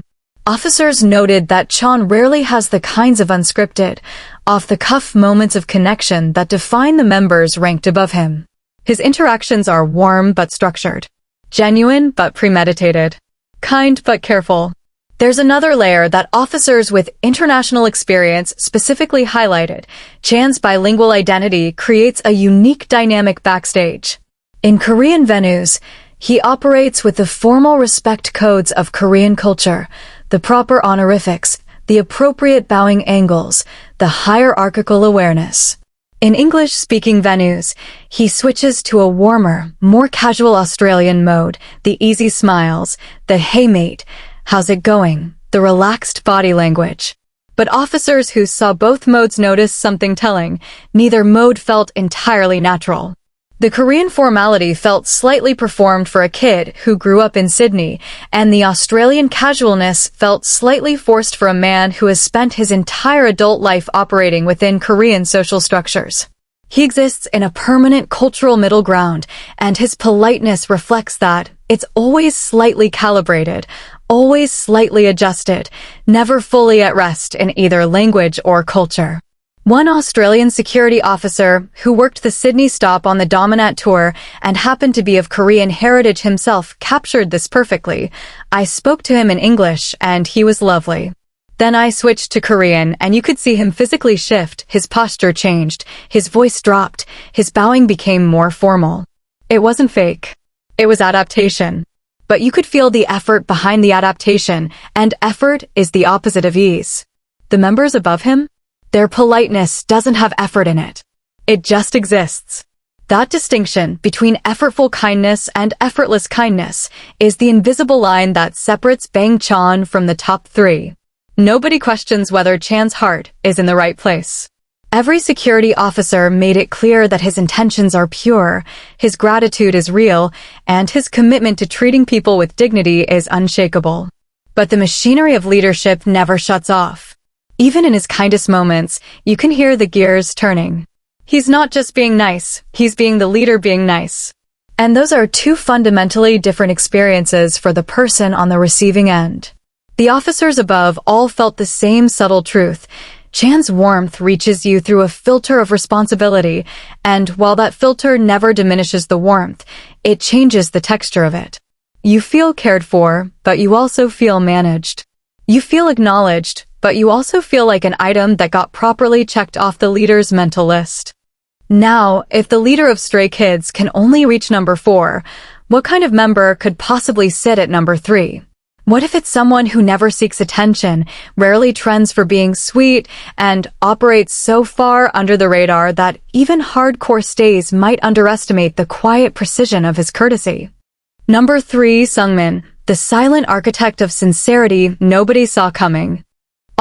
Officers noted that Chan rarely has the kinds of unscripted, off-the-cuff moments of connection that define the members ranked above him. His interactions are warm but structured, genuine but premeditated, kind but careful. There's another layer that officers with international experience specifically highlighted. Chan's bilingual identity creates a unique dynamic backstage. In Korean venues, he operates with the formal respect codes of Korean culture, the proper honorifics, the appropriate bowing angles, the hierarchical awareness. In English-speaking venues, he switches to a warmer, more casual Australian mode, the easy smiles, the "Hey mate, how's it going?" the relaxed body language. But officers who saw both modes noticed something telling. Neither mode felt entirely natural. The Korean formality felt slightly performed for a kid who grew up in Sydney, and the Australian casualness felt slightly forced for a man who has spent his entire adult life operating within Korean social structures. He exists in a permanent cultural middle ground, and his politeness reflects that. It's always slightly calibrated, always slightly adjusted, never fully at rest in either language or culture. One Australian security officer who worked the Sydney stop on the DOMINAT Tour and happened to be of Korean heritage himself captured this perfectly. I spoke to him in English and he was lovely. Then I switched to Korean and you could see him physically shift, his posture changed, his voice dropped, his bowing became more formal. It wasn't fake. It was adaptation. But you could feel the effort behind the adaptation, and effort is the opposite of ease. The members above him? Their politeness doesn't have effort in it. It just exists. That distinction between effortful kindness and effortless kindness is the invisible line that separates Bang Chan from the top 3. Nobody questions whether Chan's heart is in the right place. Every security officer made it clear that his intentions are pure, his gratitude is real, and his commitment to treating people with dignity is unshakable. But the machinery of leadership never shuts off. Even in his kindest moments, you can hear the gears turning. He's not just being nice, he's being the leader being nice. And those are 2 fundamentally different experiences for the person on the receiving end. The officers above all felt the same subtle truth. Chan's warmth reaches you through a filter of responsibility, and while that filter never diminishes the warmth, it changes the texture of it. You feel cared for, but you also feel managed. You feel acknowledged, but you also feel like an item that got properly checked off the leader's mental list. Now, if the leader of Stray Kids can only reach number 4, what kind of member could possibly sit at number 3? What if it's someone who never seeks attention, rarely trends for being sweet, and operates so far under the radar that even hardcore stays might underestimate the quiet precision of his courtesy? Number 3, Seungmin, the silent architect of sincerity nobody saw coming.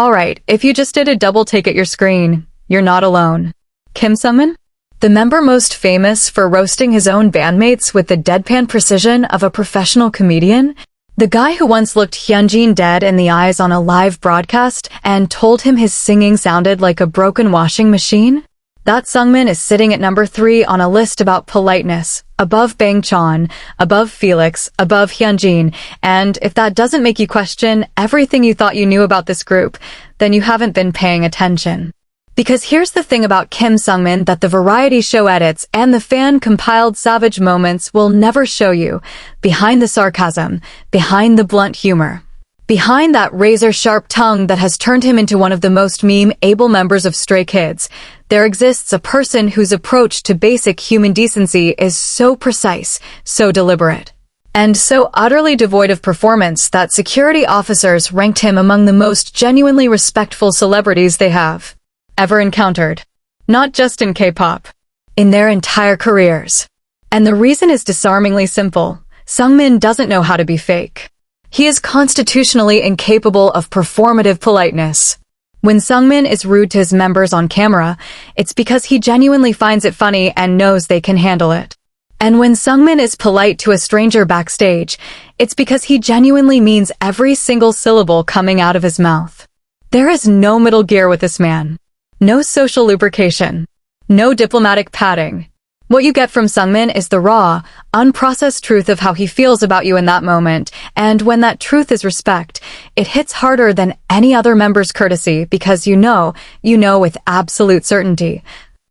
Alright, if you just did a double take at your screen, you're not alone. Kim Seungmin? The member most famous for roasting his own bandmates with the deadpan precision of a professional comedian? The guy who once looked Hyunjin dead in the eyes on a live broadcast and told him his singing sounded like a broken washing machine? That Seungmin is sitting at number 3 on a list about politeness, above Bangchan, above Felix, above Hyunjin, and if that doesn't make you question everything you thought you knew about this group, then you haven't been paying attention. Because here's the thing about Kim Seungmin that the variety show edits and the fan-compiled savage moments will never show you. Behind the sarcasm, behind the blunt humor, behind that razor-sharp tongue that has turned him into one of the most meme-able members of Stray Kids, there exists a person whose approach to basic human decency is so precise, so deliberate, and so utterly devoid of performance that security officers ranked him among the most genuinely respectful celebrities they have ever encountered. Not just in K-pop, in their entire careers. And the reason is disarmingly simple. Seungmin doesn't know how to be fake. He is constitutionally incapable of performative politeness. When Seungmin is rude to his members on camera, it's because he genuinely finds it funny and knows they can handle it. And when Seungmin is polite to a stranger backstage, it's because he genuinely means every single syllable coming out of his mouth. There is no middle gear with this man. No social lubrication. No diplomatic padding. What you get from Seungmin is the raw, unprocessed truth of how he feels about you in that moment, and when that truth is respect, it hits harder than any other member's courtesy because you know with absolute certainty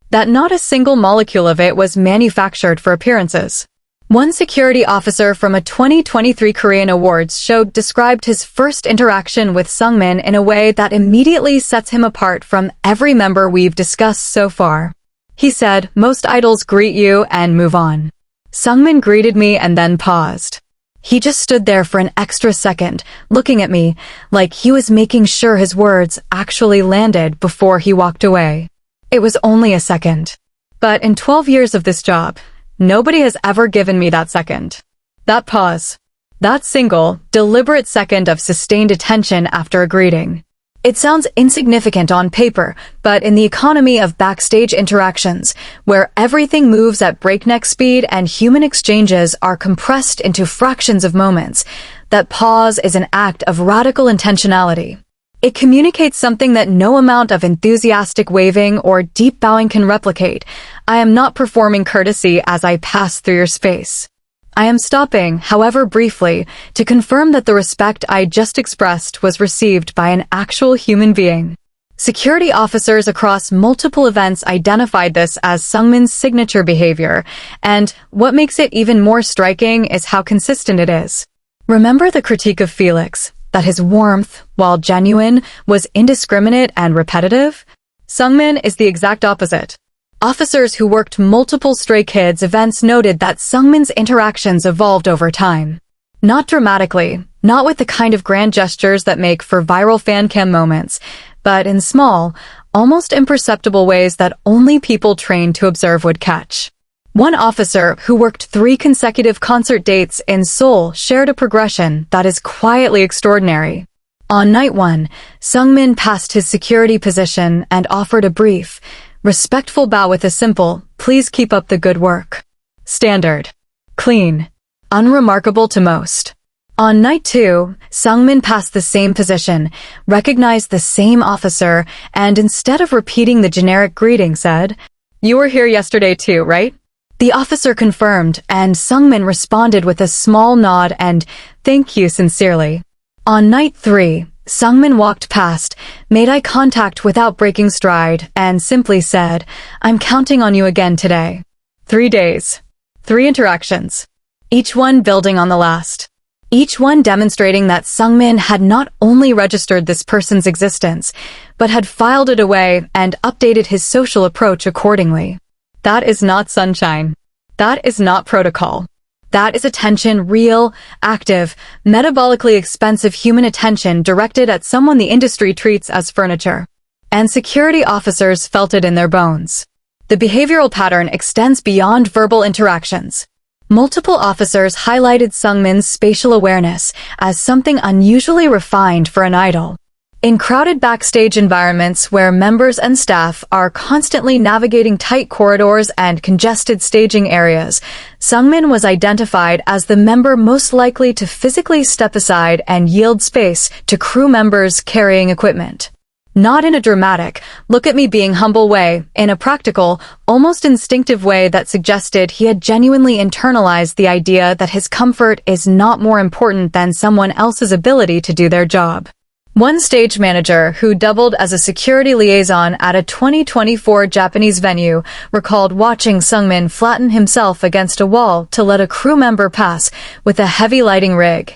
that not a single molecule of it was manufactured for appearances. One security officer from a 2023 Korean Awards show described his first interaction with Seungmin in a way that immediately sets him apart from every member we've discussed so far. He said, "Most idols greet you and move on. Seungmin greeted me and then paused. He just stood there for an extra second, looking at me, like he was making sure his words actually landed before he walked away. It was only a second. But in 12 years of this job, nobody has ever given me that second. That pause. That single, deliberate second of sustained attention after a greeting. It sounds insignificant on paper, but in the economy of backstage interactions, where everything moves at breakneck speed and human exchanges are compressed into fractions of moments, that pause is an act of radical intentionality. It communicates something that no amount of enthusiastic waving or deep bowing can replicate. I am not performing courtesy as I pass through your space. I am stopping, however briefly, to confirm that the respect I just expressed was received by an actual human being. Security officers across multiple events identified this as Seungmin's signature behavior, and what makes it even more striking is how consistent it is. Remember the critique of Felix, that his warmth, while genuine, was indiscriminate and repetitive? Seungmin is the exact opposite. Officers who worked multiple Stray Kids events noted that Seungmin's interactions evolved over time. Not dramatically, not with the kind of grand gestures that make for viral fan cam moments, but in small, almost imperceptible ways that only people trained to observe would catch. One officer who worked 3 consecutive concert dates in Seoul shared a progression that is quietly extraordinary. On night 1, Seungmin passed his security position and offered a brief, respectful bow with a simple, "Please keep up the good work." Standard. Clean. Unremarkable to most. On night 2, Seungmin passed the same position, recognized the same officer, and instead of repeating the generic greeting said, "You were here yesterday too, right?" The officer confirmed, and Seungmin responded with a small nod and "Thank you sincerely." On night 3, Seungmin walked past, made eye contact without breaking stride, and simply said, "I'm counting on you again today." 3 days. 3 interactions. Each one building on the last. Each one demonstrating that Seungmin had not only registered this person's existence, but had filed it away and updated his social approach accordingly. That is not sunshine. That is not protocol. That is attention, real, active, metabolically expensive human attention directed at someone the industry treats as furniture. And security officers felt it in their bones. The behavioral pattern extends beyond verbal interactions. Multiple officers highlighted Seungmin's spatial awareness as something unusually refined for an idol. In crowded backstage environments where members and staff are constantly navigating tight corridors and congested staging areas, Seungmin was identified as the member most likely to physically step aside and yield space to crew members carrying equipment. Not in a dramatic, look-at-me-being humble way, in a practical, almost instinctive way that suggested he had genuinely internalized the idea that his comfort is not more important than someone else's ability to do their job. One stage manager, who doubled as a security liaison at a 2024 Japanese venue, recalled watching Seungmin flatten himself against a wall to let a crew member pass with a heavy lighting rig,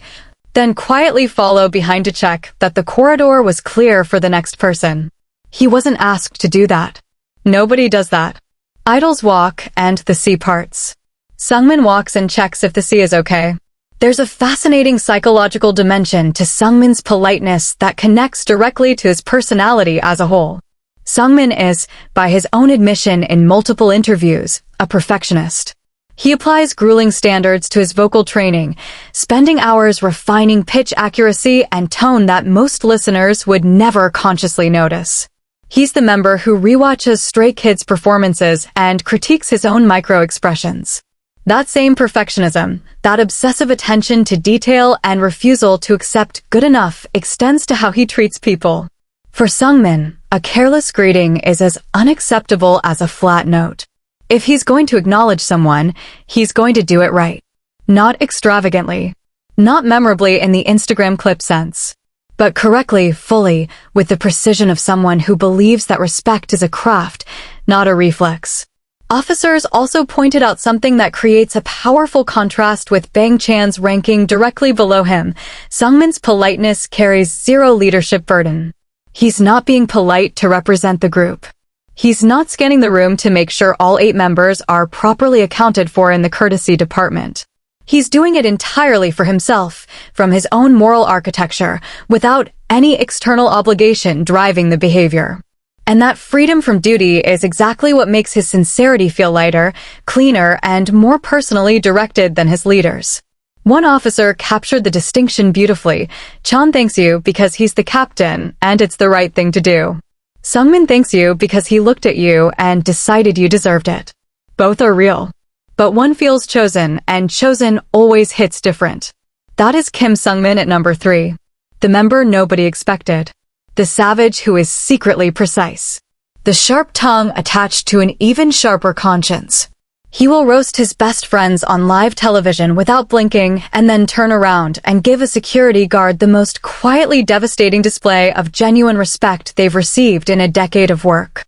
then quietly follow behind to check that the corridor was clear for the next person. He wasn't asked to do that. Nobody does that. Idols walk and the sea parts. Seungmin walks and checks if the sea is okay. There's a fascinating psychological dimension to Seungmin's politeness that connects directly to his personality as a whole. Seungmin is, by his own admission in multiple interviews, a perfectionist. He applies grueling standards to his vocal training, spending hours refining pitch accuracy and tone that most listeners would never consciously notice. He's the member who rewatches Stray Kids performances and critiques his own micro-expressions. That same perfectionism, that obsessive attention to detail and refusal to accept good enough extends to how he treats people. For Seungmin, a careless greeting is as unacceptable as a flat note. If he's going to acknowledge someone, he's going to do it right. Not extravagantly. Not memorably in the Instagram clip sense. But correctly, fully, with the precision of someone who believes that respect is a craft, not a reflex. Officers also pointed out something that creates a powerful contrast with Bang Chan's ranking directly below him. Seungmin's politeness carries zero leadership burden. He's not being polite to represent the group. He's not scanning the room to make sure all 8 members are properly accounted for in the courtesy department. He's doing it entirely for himself, from his own moral architecture, without any external obligation driving the behavior. And that freedom from duty is exactly what makes his sincerity feel lighter, cleaner, and more personally directed than his leaders. One officer captured the distinction beautifully. Chan thanks you because he's the captain, and it's the right thing to do. Seungmin thanks you because he looked at you and decided you deserved it. Both are real. But one feels chosen, and chosen always hits different. That is Kim Seungmin at number 3. The member nobody expected. The savage who is secretly precise. The sharp tongue attached to an even sharper conscience. He will roast his best friends on live television without blinking and then turn around and give a security guard the most quietly devastating display of genuine respect they've received in a decade of work.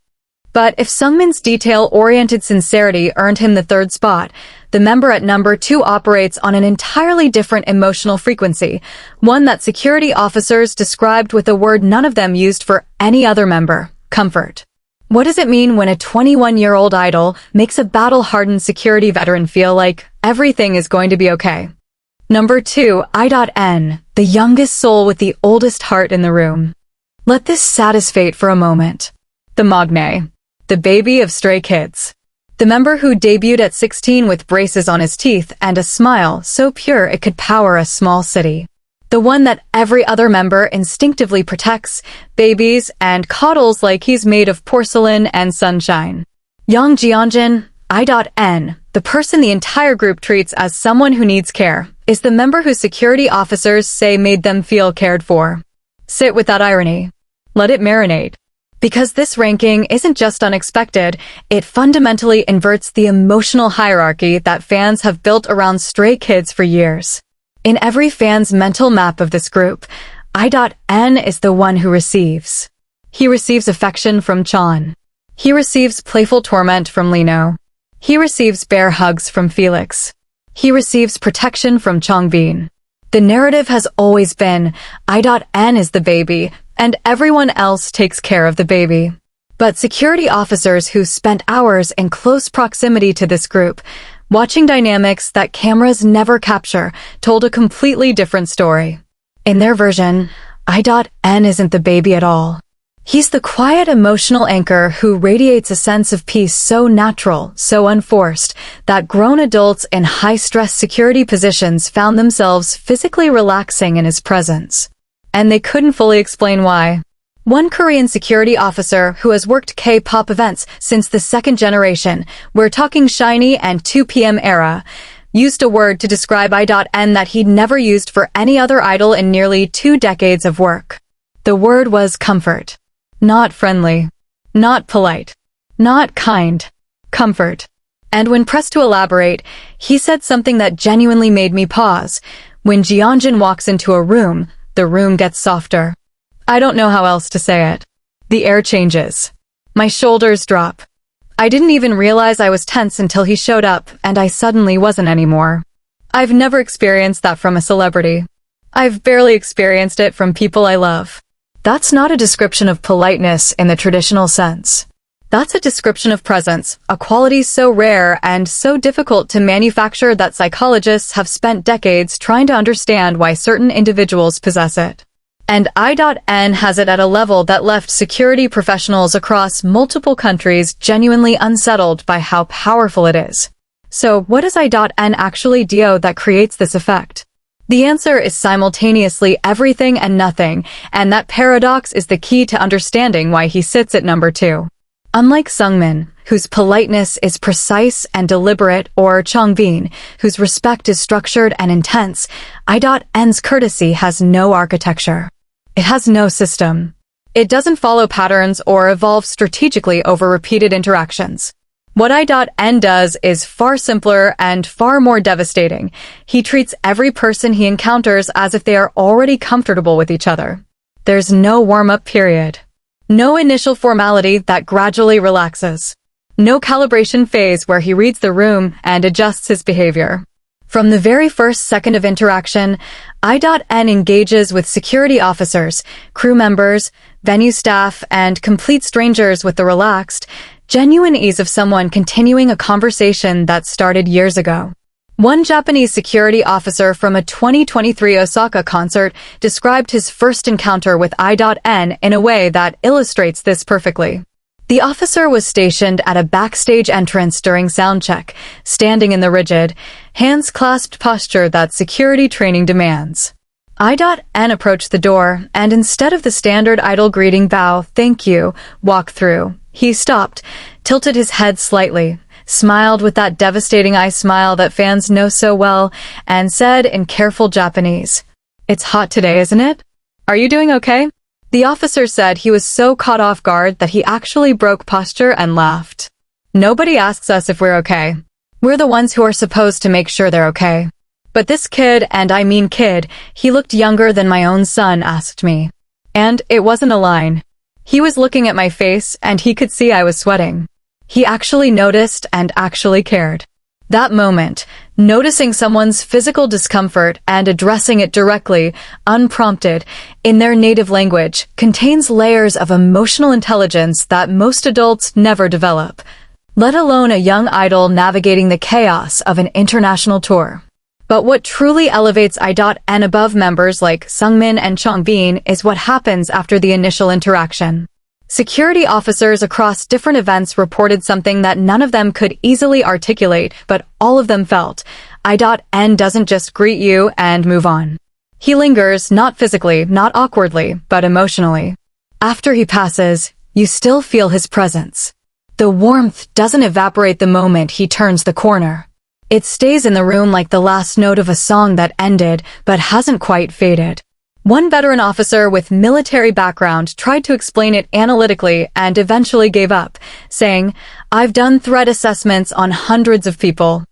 But if Seungmin's detail-oriented sincerity earned him the 3rd spot, the member at number 2 operates on an entirely different emotional frequency, one that security officers described with a word none of them used for any other member: comfort. What does it mean when a 21-year-old idol makes a battle-hardened security veteran feel like everything is going to be okay? Number 2, I.N, the youngest soul with the oldest heart in the room. Let this sad his fate for a moment. The Magne. The baby of Stray Kids. The member who debuted at 16 with braces on his teeth and a smile so pure it could power a small city. The one that every other member instinctively protects, babies, and coddles like he's made of porcelain and sunshine. Young Hyunjin, I.N, the person the entire group treats as someone who needs care, is the member whose security officers say made them feel cared for. Sit with that irony. Let it marinate. Because this ranking isn't just unexpected, it fundamentally inverts the emotional hierarchy that fans have built around Stray Kids for years. In every fan's mental map of this group, I.N is the one who receives. He receives affection from Chan. He receives playful torment from Lino. He receives bear hugs from Felix. He receives protection from Changbin. The narrative has always been, I.N is the baby, and everyone else takes care of the baby. But security officers who spent hours in close proximity to this group, watching dynamics that cameras never capture, told a completely different story. In their version, I.N isn't the baby at all. He's the quiet emotional anchor who radiates a sense of peace so natural, so unforced, that grown adults in high-stress security positions found themselves physically relaxing in his presence. and they couldn't fully explain why. One Korean security officer who has worked K-pop events since the second generation, we're talking SHINee and 2PM era, used a word to describe I.N that he'd never used for any other idol in nearly 2 decades of work. The word was comfort. Not friendly. Not polite. Not kind. Comfort. And when pressed to elaborate, he said something that genuinely made me pause. When Hyunjin walks into a room, the room gets softer. I don't know how else to say it. The air changes. My shoulders drop. I didn't even realize I was tense until he showed up, and I suddenly wasn't anymore. I've never experienced that from a celebrity. I've barely experienced it from people I love. That's not a description of politeness in the traditional sense. That's a description of presence, a quality so rare and so difficult to manufacture that psychologists have spent decades trying to understand why certain individuals possess it. And I.N has it at a level that left security professionals across multiple countries genuinely unsettled by how powerful it is. So what does I.N actually do that creates this effect? The answer is simultaneously everything and nothing, and that paradox is the key to understanding why he sits at number 2. Unlike Seungmin, whose politeness is precise and deliberate, or Changbin, whose respect is structured and intense, I.N's courtesy has no architecture. It has no system. It doesn't follow patterns or evolve strategically over repeated interactions. What I.N does is far simpler and far more devastating. He treats every person he encounters as if they are already comfortable with each other. There's no warm-up period. No initial formality that gradually relaxes. No calibration phase where he reads the room and adjusts his behavior. From the very first second of interaction, I.N engages with security officers, crew members, venue staff, and complete strangers with the relaxed, genuine ease of someone continuing a conversation that started years ago. One Japanese security officer from a 2023 Osaka concert described his first encounter with I.N in a way that illustrates this perfectly. The officer was stationed at a backstage entrance during soundcheck, standing in the rigid, hands-clasped posture that security training demands. I.N approached the door, and instead of the standard idol greeting bow, thank you, walk through, he stopped, tilted his head slightly, smiled with that devastating eye smile that fans know so well, and said in careful Japanese, "It's hot today, isn't it? Are you doing okay?" The officer said he was so caught off guard that he actually broke posture and laughed. Nobody asks us if we're okay. We're the ones who are supposed to make sure they're okay. But this kid, and I mean kid, he looked younger than my own son, asked me. And it wasn't a line. He was looking at my face, and he could see I was sweating. He actually noticed and actually cared. That moment, noticing someone's physical discomfort and addressing it directly, unprompted, in their native language, contains layers of emotional intelligence that most adults never develop, let alone a young idol navigating the chaos of an international tour. But what truly elevates I.N above members like Seungmin and Changbin is what happens after the initial interaction. Security officers across different events reported something that none of them could easily articulate, but all of them felt. I.N doesn't just greet you and move on. He lingers, not physically, not awkwardly, but emotionally. After he passes, you still feel his presence. The warmth doesn't evaporate the moment he turns the corner. It stays in the room like the last note of a song that ended, but hasn't quite faded. One veteran officer with military background tried to explain it analytically and eventually gave up, saying, "I've done threat assessments on hundreds of people.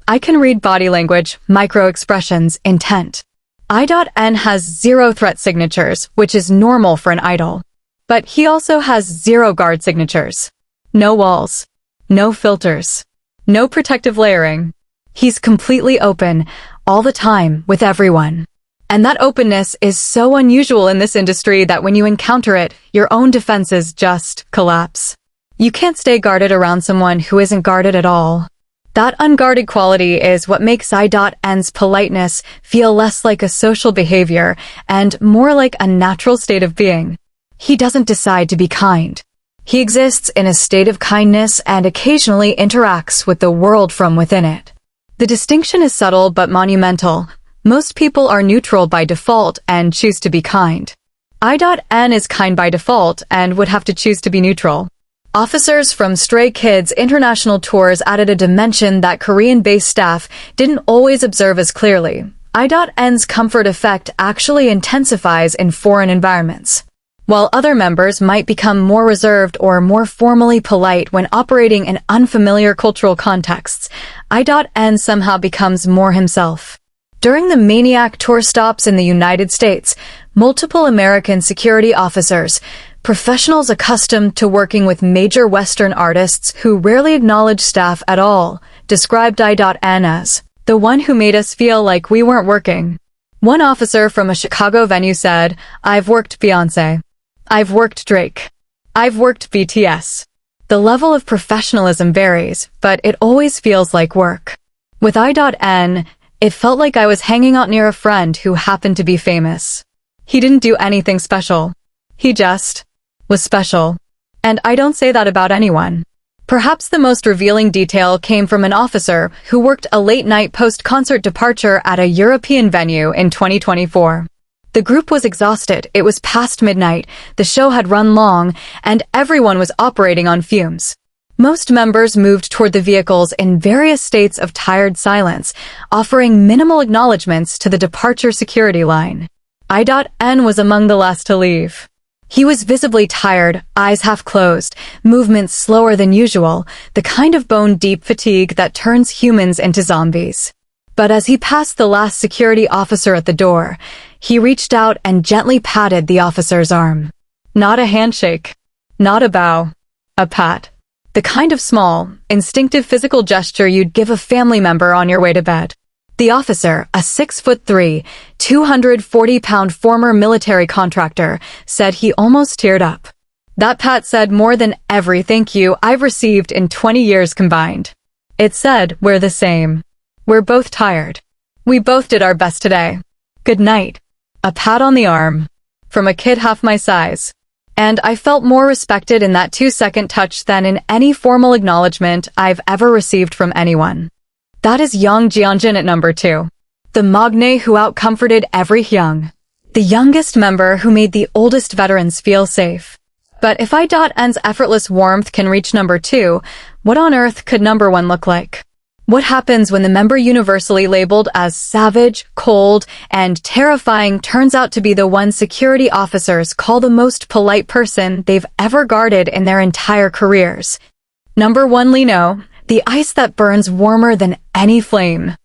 I can read body language, micro-expressions, intent. I.N has 0 threat signatures, which is normal for an idol. But he also has 0 guard signatures. No walls. No filters. No protective layering. He's completely open, all the time, with everyone. And that openness is so unusual in this industry that when you encounter it, your own defenses just collapse. You can't stay guarded around someone who isn't guarded at all. That unguarded quality is what makes I.N's politeness feel less like a social behavior and more like a natural state of being. He doesn't decide to be kind. He exists in a state of kindness and occasionally interacts with the world from within it. The distinction is subtle but monumental. Most people are neutral by default and choose to be kind. I.N is kind by default and would have to choose to be neutral. Officers from Stray Kids international tours added a dimension that Korean-based staff didn't always observe as clearly. I.N's comfort effect actually intensifies in foreign environments. While other members might become more reserved or more formally polite when operating in unfamiliar cultural contexts, I.N somehow becomes more himself. During the MANIAC Tour stops in the United States, multiple American security officers, professionals accustomed to working with major Western artists who rarely acknowledge staff at all, described I.N as the one who made us feel like we weren't working. One officer from a Chicago venue said, "I've worked Beyoncé. I've worked Drake. I've worked BTS." The level of professionalism varies, but it always feels like work. With I.N, it felt like I was hanging out near a friend who happened to be famous. He didn't do anything special. He just was special. And I don't say that about anyone. Perhaps the most revealing detail came from an officer who worked a late-night post-concert departure at a European venue in 2024. The group was exhausted, it was past midnight, the show had run long, and everyone was operating on fumes. Most members moved toward the vehicles in various states of tired silence, offering minimal acknowledgments to the departure security line. I.N was among the last to leave. He was visibly tired, eyes half closed, movements slower than usual, the kind of bone-deep fatigue that turns humans into zombies. But as he passed the last security officer at the door, he reached out and gently patted the officer's arm. Not a handshake. Not a bow. A pat. The kind of small, instinctive physical gesture you'd give a family member on your way to bed. The officer, a 6'3", 240-pound former military contractor, said he almost teared up. That pat said more than every thank you I've received in 20 years combined. It said, "We're the same. We're both tired. We both did our best today. Good night." A pat on the arm. From a kid half my size. And I felt more respected in that 2-second touch than in any formal acknowledgement I've ever received from anyone. That is young Hyunjin at number 2. The magne who out-comforted every Hyung. The youngest member who made the oldest veterans feel safe. But if I.N's effortless warmth can reach number 2, what on earth could number 1 look like? What happens when the member universally labeled as savage, cold, and terrifying turns out to be the one security officers call the most polite person they've ever guarded in their entire careers? Number 1 Lino, the ice that burns warmer than any flame.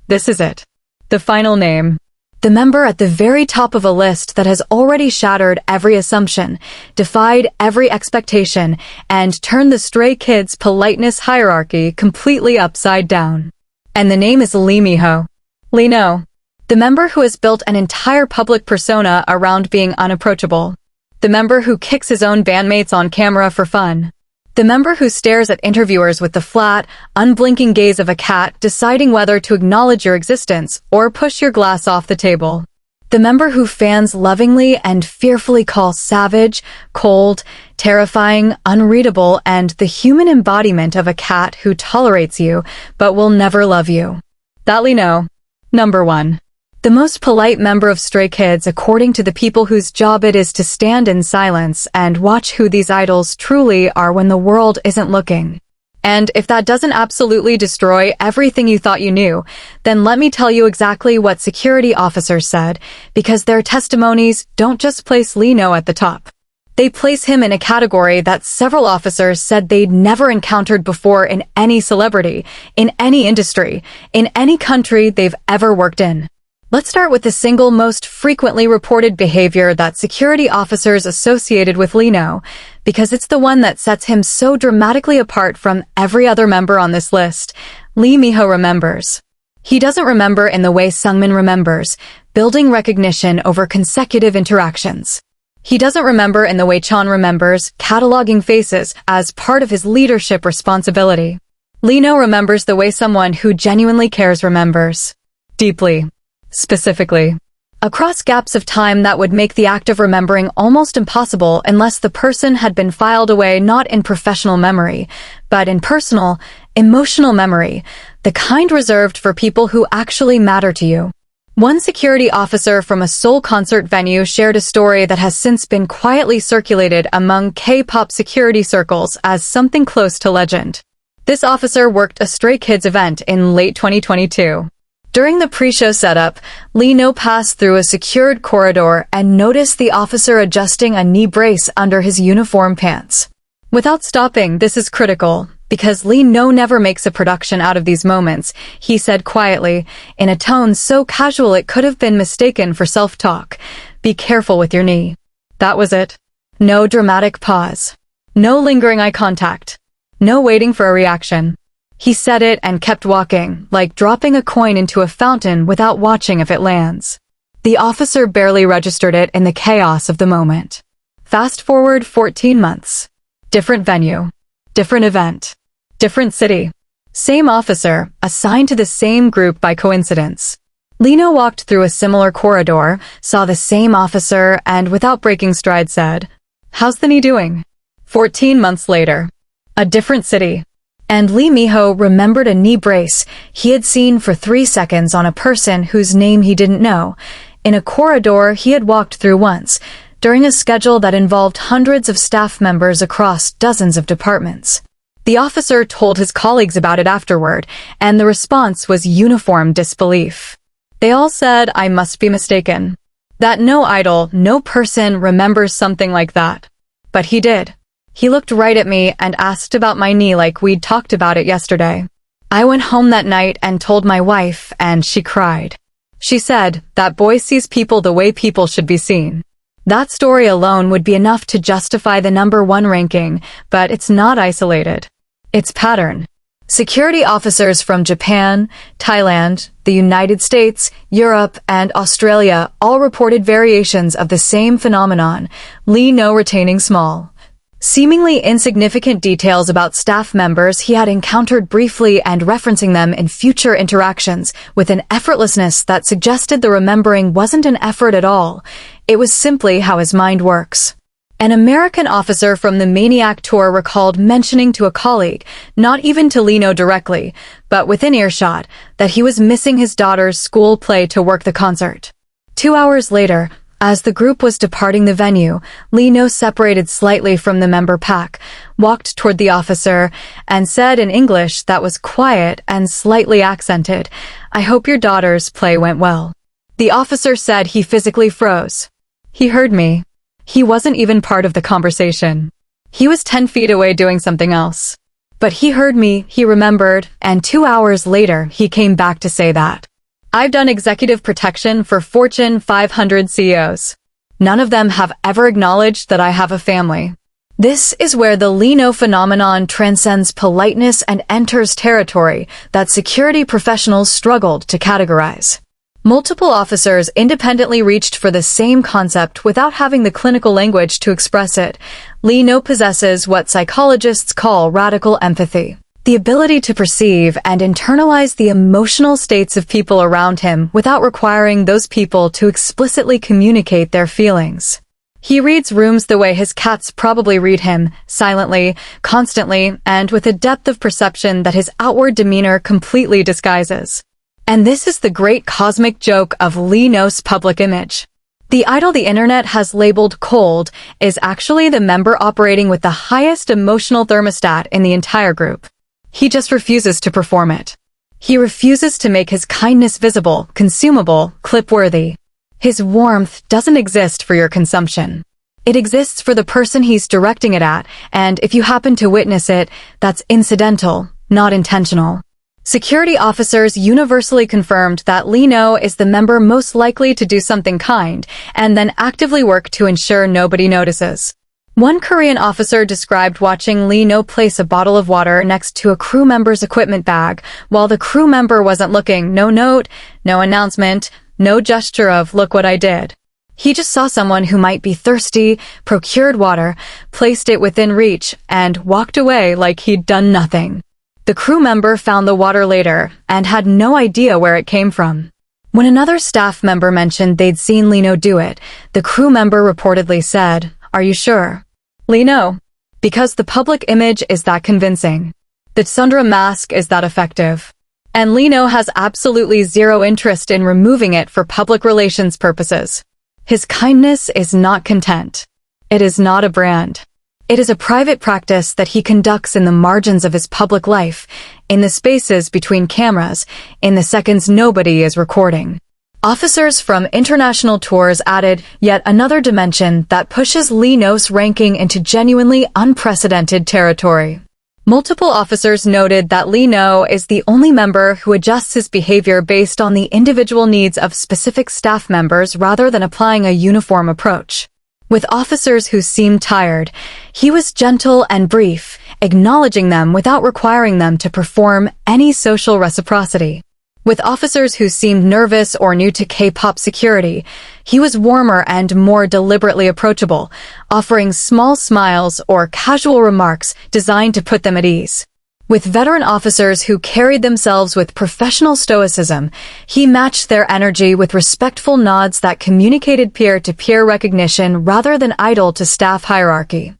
This is it. The final name. The member at the very top of a list that has already shattered every assumption, defied every expectation, and turned the Stray Kids' politeness hierarchy completely upside down. And the name is Lee Miho. Lino. The member who has built an entire public persona around being unapproachable. The member who kicks his own bandmates on camera for fun. The member who stares at interviewers with the flat, unblinking gaze of a cat deciding whether to acknowledge your existence or push your glass off the table. The member who fans lovingly and fearfully call savage, cold, terrifying, unreadable, and the human embodiment of a cat who tolerates you but will never love you. That Lino. Number 1. The most polite member of Stray Kids according to the people whose job it is to stand in silence and watch who these idols truly are when the world isn't looking. And if that doesn't absolutely destroy everything you thought you knew, then let me tell you exactly what security officers said, because their testimonies don't just place Lino at the top. They place him in a category that several officers said they'd never encountered before in any celebrity, in any industry, in any country they've ever worked in. Let's start with the single most frequently reported behavior that security officers associated with Lino, because it's the one that sets him so dramatically apart from every other member on this list. Lee Miho remembers. He doesn't remember in the way Seungmin remembers, building recognition over consecutive interactions. He doesn't remember in the way Chan remembers, cataloging faces as part of his leadership responsibility. Lino remembers the way someone who genuinely cares remembers. Deeply. Specifically. Across gaps of time that would make the act of remembering almost impossible unless the person had been filed away not in professional memory, but in personal, emotional memory, the kind reserved for people who actually matter to you. One security officer from a Seoul concert venue shared a story that has since been quietly circulated among K-pop security circles as something close to legend. This officer worked a Stray Kids event in late 2022. During the pre-show setup, Lee No passed through a secured corridor and noticed the officer adjusting a knee brace under his uniform pants. Without stopping, this is critical, because Lee No never makes a production out of these moments, he said quietly, in a tone so casual it could have been mistaken for self-talk. Be careful with your knee. That was it. No dramatic pause. No lingering eye contact. No waiting for a reaction. He said it and kept walking, like dropping a coin into a fountain without watching if it lands. The officer barely registered it in the chaos of the moment. Fast forward 14 months. Different venue. Different event. Different city. Same officer, assigned to the same group by coincidence. Lee No walked through a similar corridor, saw the same officer, and without breaking stride said, "How's the knee doing?" 14 months later. A different city. And Lee Miho remembered a knee brace he had seen for 3 seconds on a person whose name he didn't know, in a corridor he had walked through once, during a schedule that involved hundreds of staff members across dozens of departments. The officer told his colleagues about it afterward, and the response was uniform disbelief. They all said, "I must be mistaken. That no idol, no person remembers something like that." But he did. He looked right at me and asked about my knee like we'd talked about it yesterday. I went home that night and told my wife, and she cried. She said, "That boy sees people the way people should be seen." That story alone would be enough to justify the #1 ranking, but it's not isolated. It's pattern. Security officers from Japan, Thailand, the United States, Europe, and Australia all reported variations of the same phenomenon, Lee No retaining small, seemingly insignificant details about staff members he had encountered briefly and referencing them in future interactions with an effortlessness that suggested the remembering wasn't an effort at all. It was simply how his mind works. An American officer from the MANIAC Tour recalled mentioning to a colleague, not even to Lee No directly, but within earshot, that he was missing his daughter's school play to work the concert. 2 hours later, as the group was departing the venue, Lee No separated slightly from the member pack, walked toward the officer, and said in English that was quiet and slightly accented, "I hope your daughter's play went well." The officer said he physically froze. He heard me. He wasn't even part of the conversation. He was 10 feet away doing something else. But he heard me, he remembered, and 2 hours later he came back to say that. I've done executive protection for Fortune 500 CEOs. None of them have ever acknowledged that I have a family. This is where the Lee No phenomenon transcends politeness and enters territory that security professionals struggled to categorize. Multiple officers independently reached for the same concept without having the clinical language to express it. Lee No possesses what psychologists call radical empathy, the ability to perceive and internalize the emotional states of people around him without requiring those people to explicitly communicate their feelings. He reads rooms the way his cats probably read him, silently, constantly, and with a depth of perception that his outward demeanor completely disguises. And this is the great cosmic joke of Lee No's public image. The idol the internet has labeled cold is actually the member operating with the highest emotional thermostat in the entire group. He just refuses to perform it. He refuses to make his kindness visible, consumable, clip-worthy. His warmth doesn't exist for your consumption. It exists for the person he's directing it at, and if you happen to witness it, that's incidental, not intentional. Security officers universally confirmed that Lee No is the member most likely to do something kind and then actively work to ensure nobody notices. One Korean officer described watching Lee No place a bottle of water next to a crew member's equipment bag while the crew member wasn't looking. No note, no announcement, no gesture of "look what I did." He just saw someone who might be thirsty, procured water, placed it within reach, and walked away like he'd done nothing. The crew member found the water later and had no idea where it came from. When another staff member mentioned they'd seen Lee No do it, the crew member reportedly said, "Are you sure?" Lee No. Because the public image is that convincing. The Tsundere mask is that effective. And Lino has absolutely zero interest in removing it for public relations purposes. His kindness is not content. It is not a brand. It is a private practice that he conducts in the margins of his public life, in the spaces between cameras, in the seconds nobody is recording. Officers from international tours added yet another dimension that pushes Lino's ranking into genuinely unprecedented territory. Multiple officers noted that Lino is the only member who adjusts his behavior based on the individual needs of specific staff members rather than applying a uniform approach. With officers who seemed tired, he was gentle and brief, acknowledging them without requiring them to perform any social reciprocity. With officers who seemed nervous or new to K-pop security, he was warmer and more deliberately approachable, offering small smiles or casual remarks designed to put them at ease. With veteran officers who carried themselves with professional stoicism, he matched their energy with respectful nods that communicated peer-to-peer recognition rather than idle-to-staff hierarchy.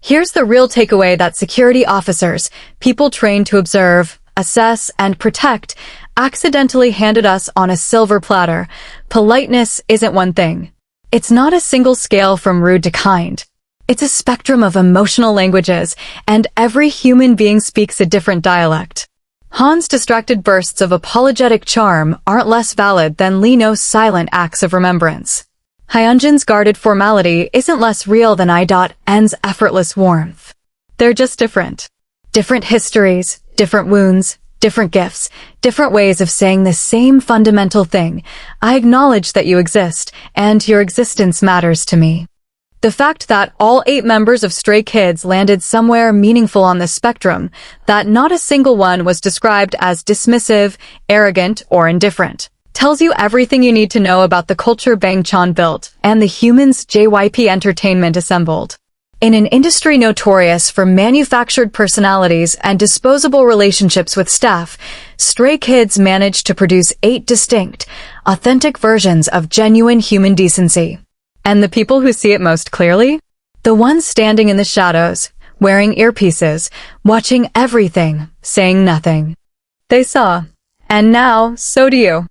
Here's the real takeaway that security officers, people trained to observe, assess, and protect, accidentally handed us on a silver platter. Politeness isn't one thing. It's not a single scale from rude to kind. It's a spectrum of emotional languages, and every human being speaks a different dialect. Han's distracted bursts of apologetic charm aren't less valid than Lino's silent acts of remembrance. Hyunjin's guarded formality isn't less real than I.N's effortless warmth. They're just different. Different histories, different wounds, different gifts, different ways of saying the same fundamental thing. I acknowledge that you exist, and your existence matters to me. The fact that all 8 members of Stray Kids landed somewhere meaningful on the spectrum, that not a single one was described as dismissive, arrogant, or indifferent, tells you everything you need to know about the culture Bang Chan built and the humans JYP Entertainment assembled. In an industry notorious for manufactured personalities and disposable relationships with staff, Stray Kids managed to produce 8 distinct, authentic versions of genuine human decency. And the people who see it most clearly? The ones standing in the shadows, wearing earpieces, watching everything, saying nothing. They saw. And now, so do you.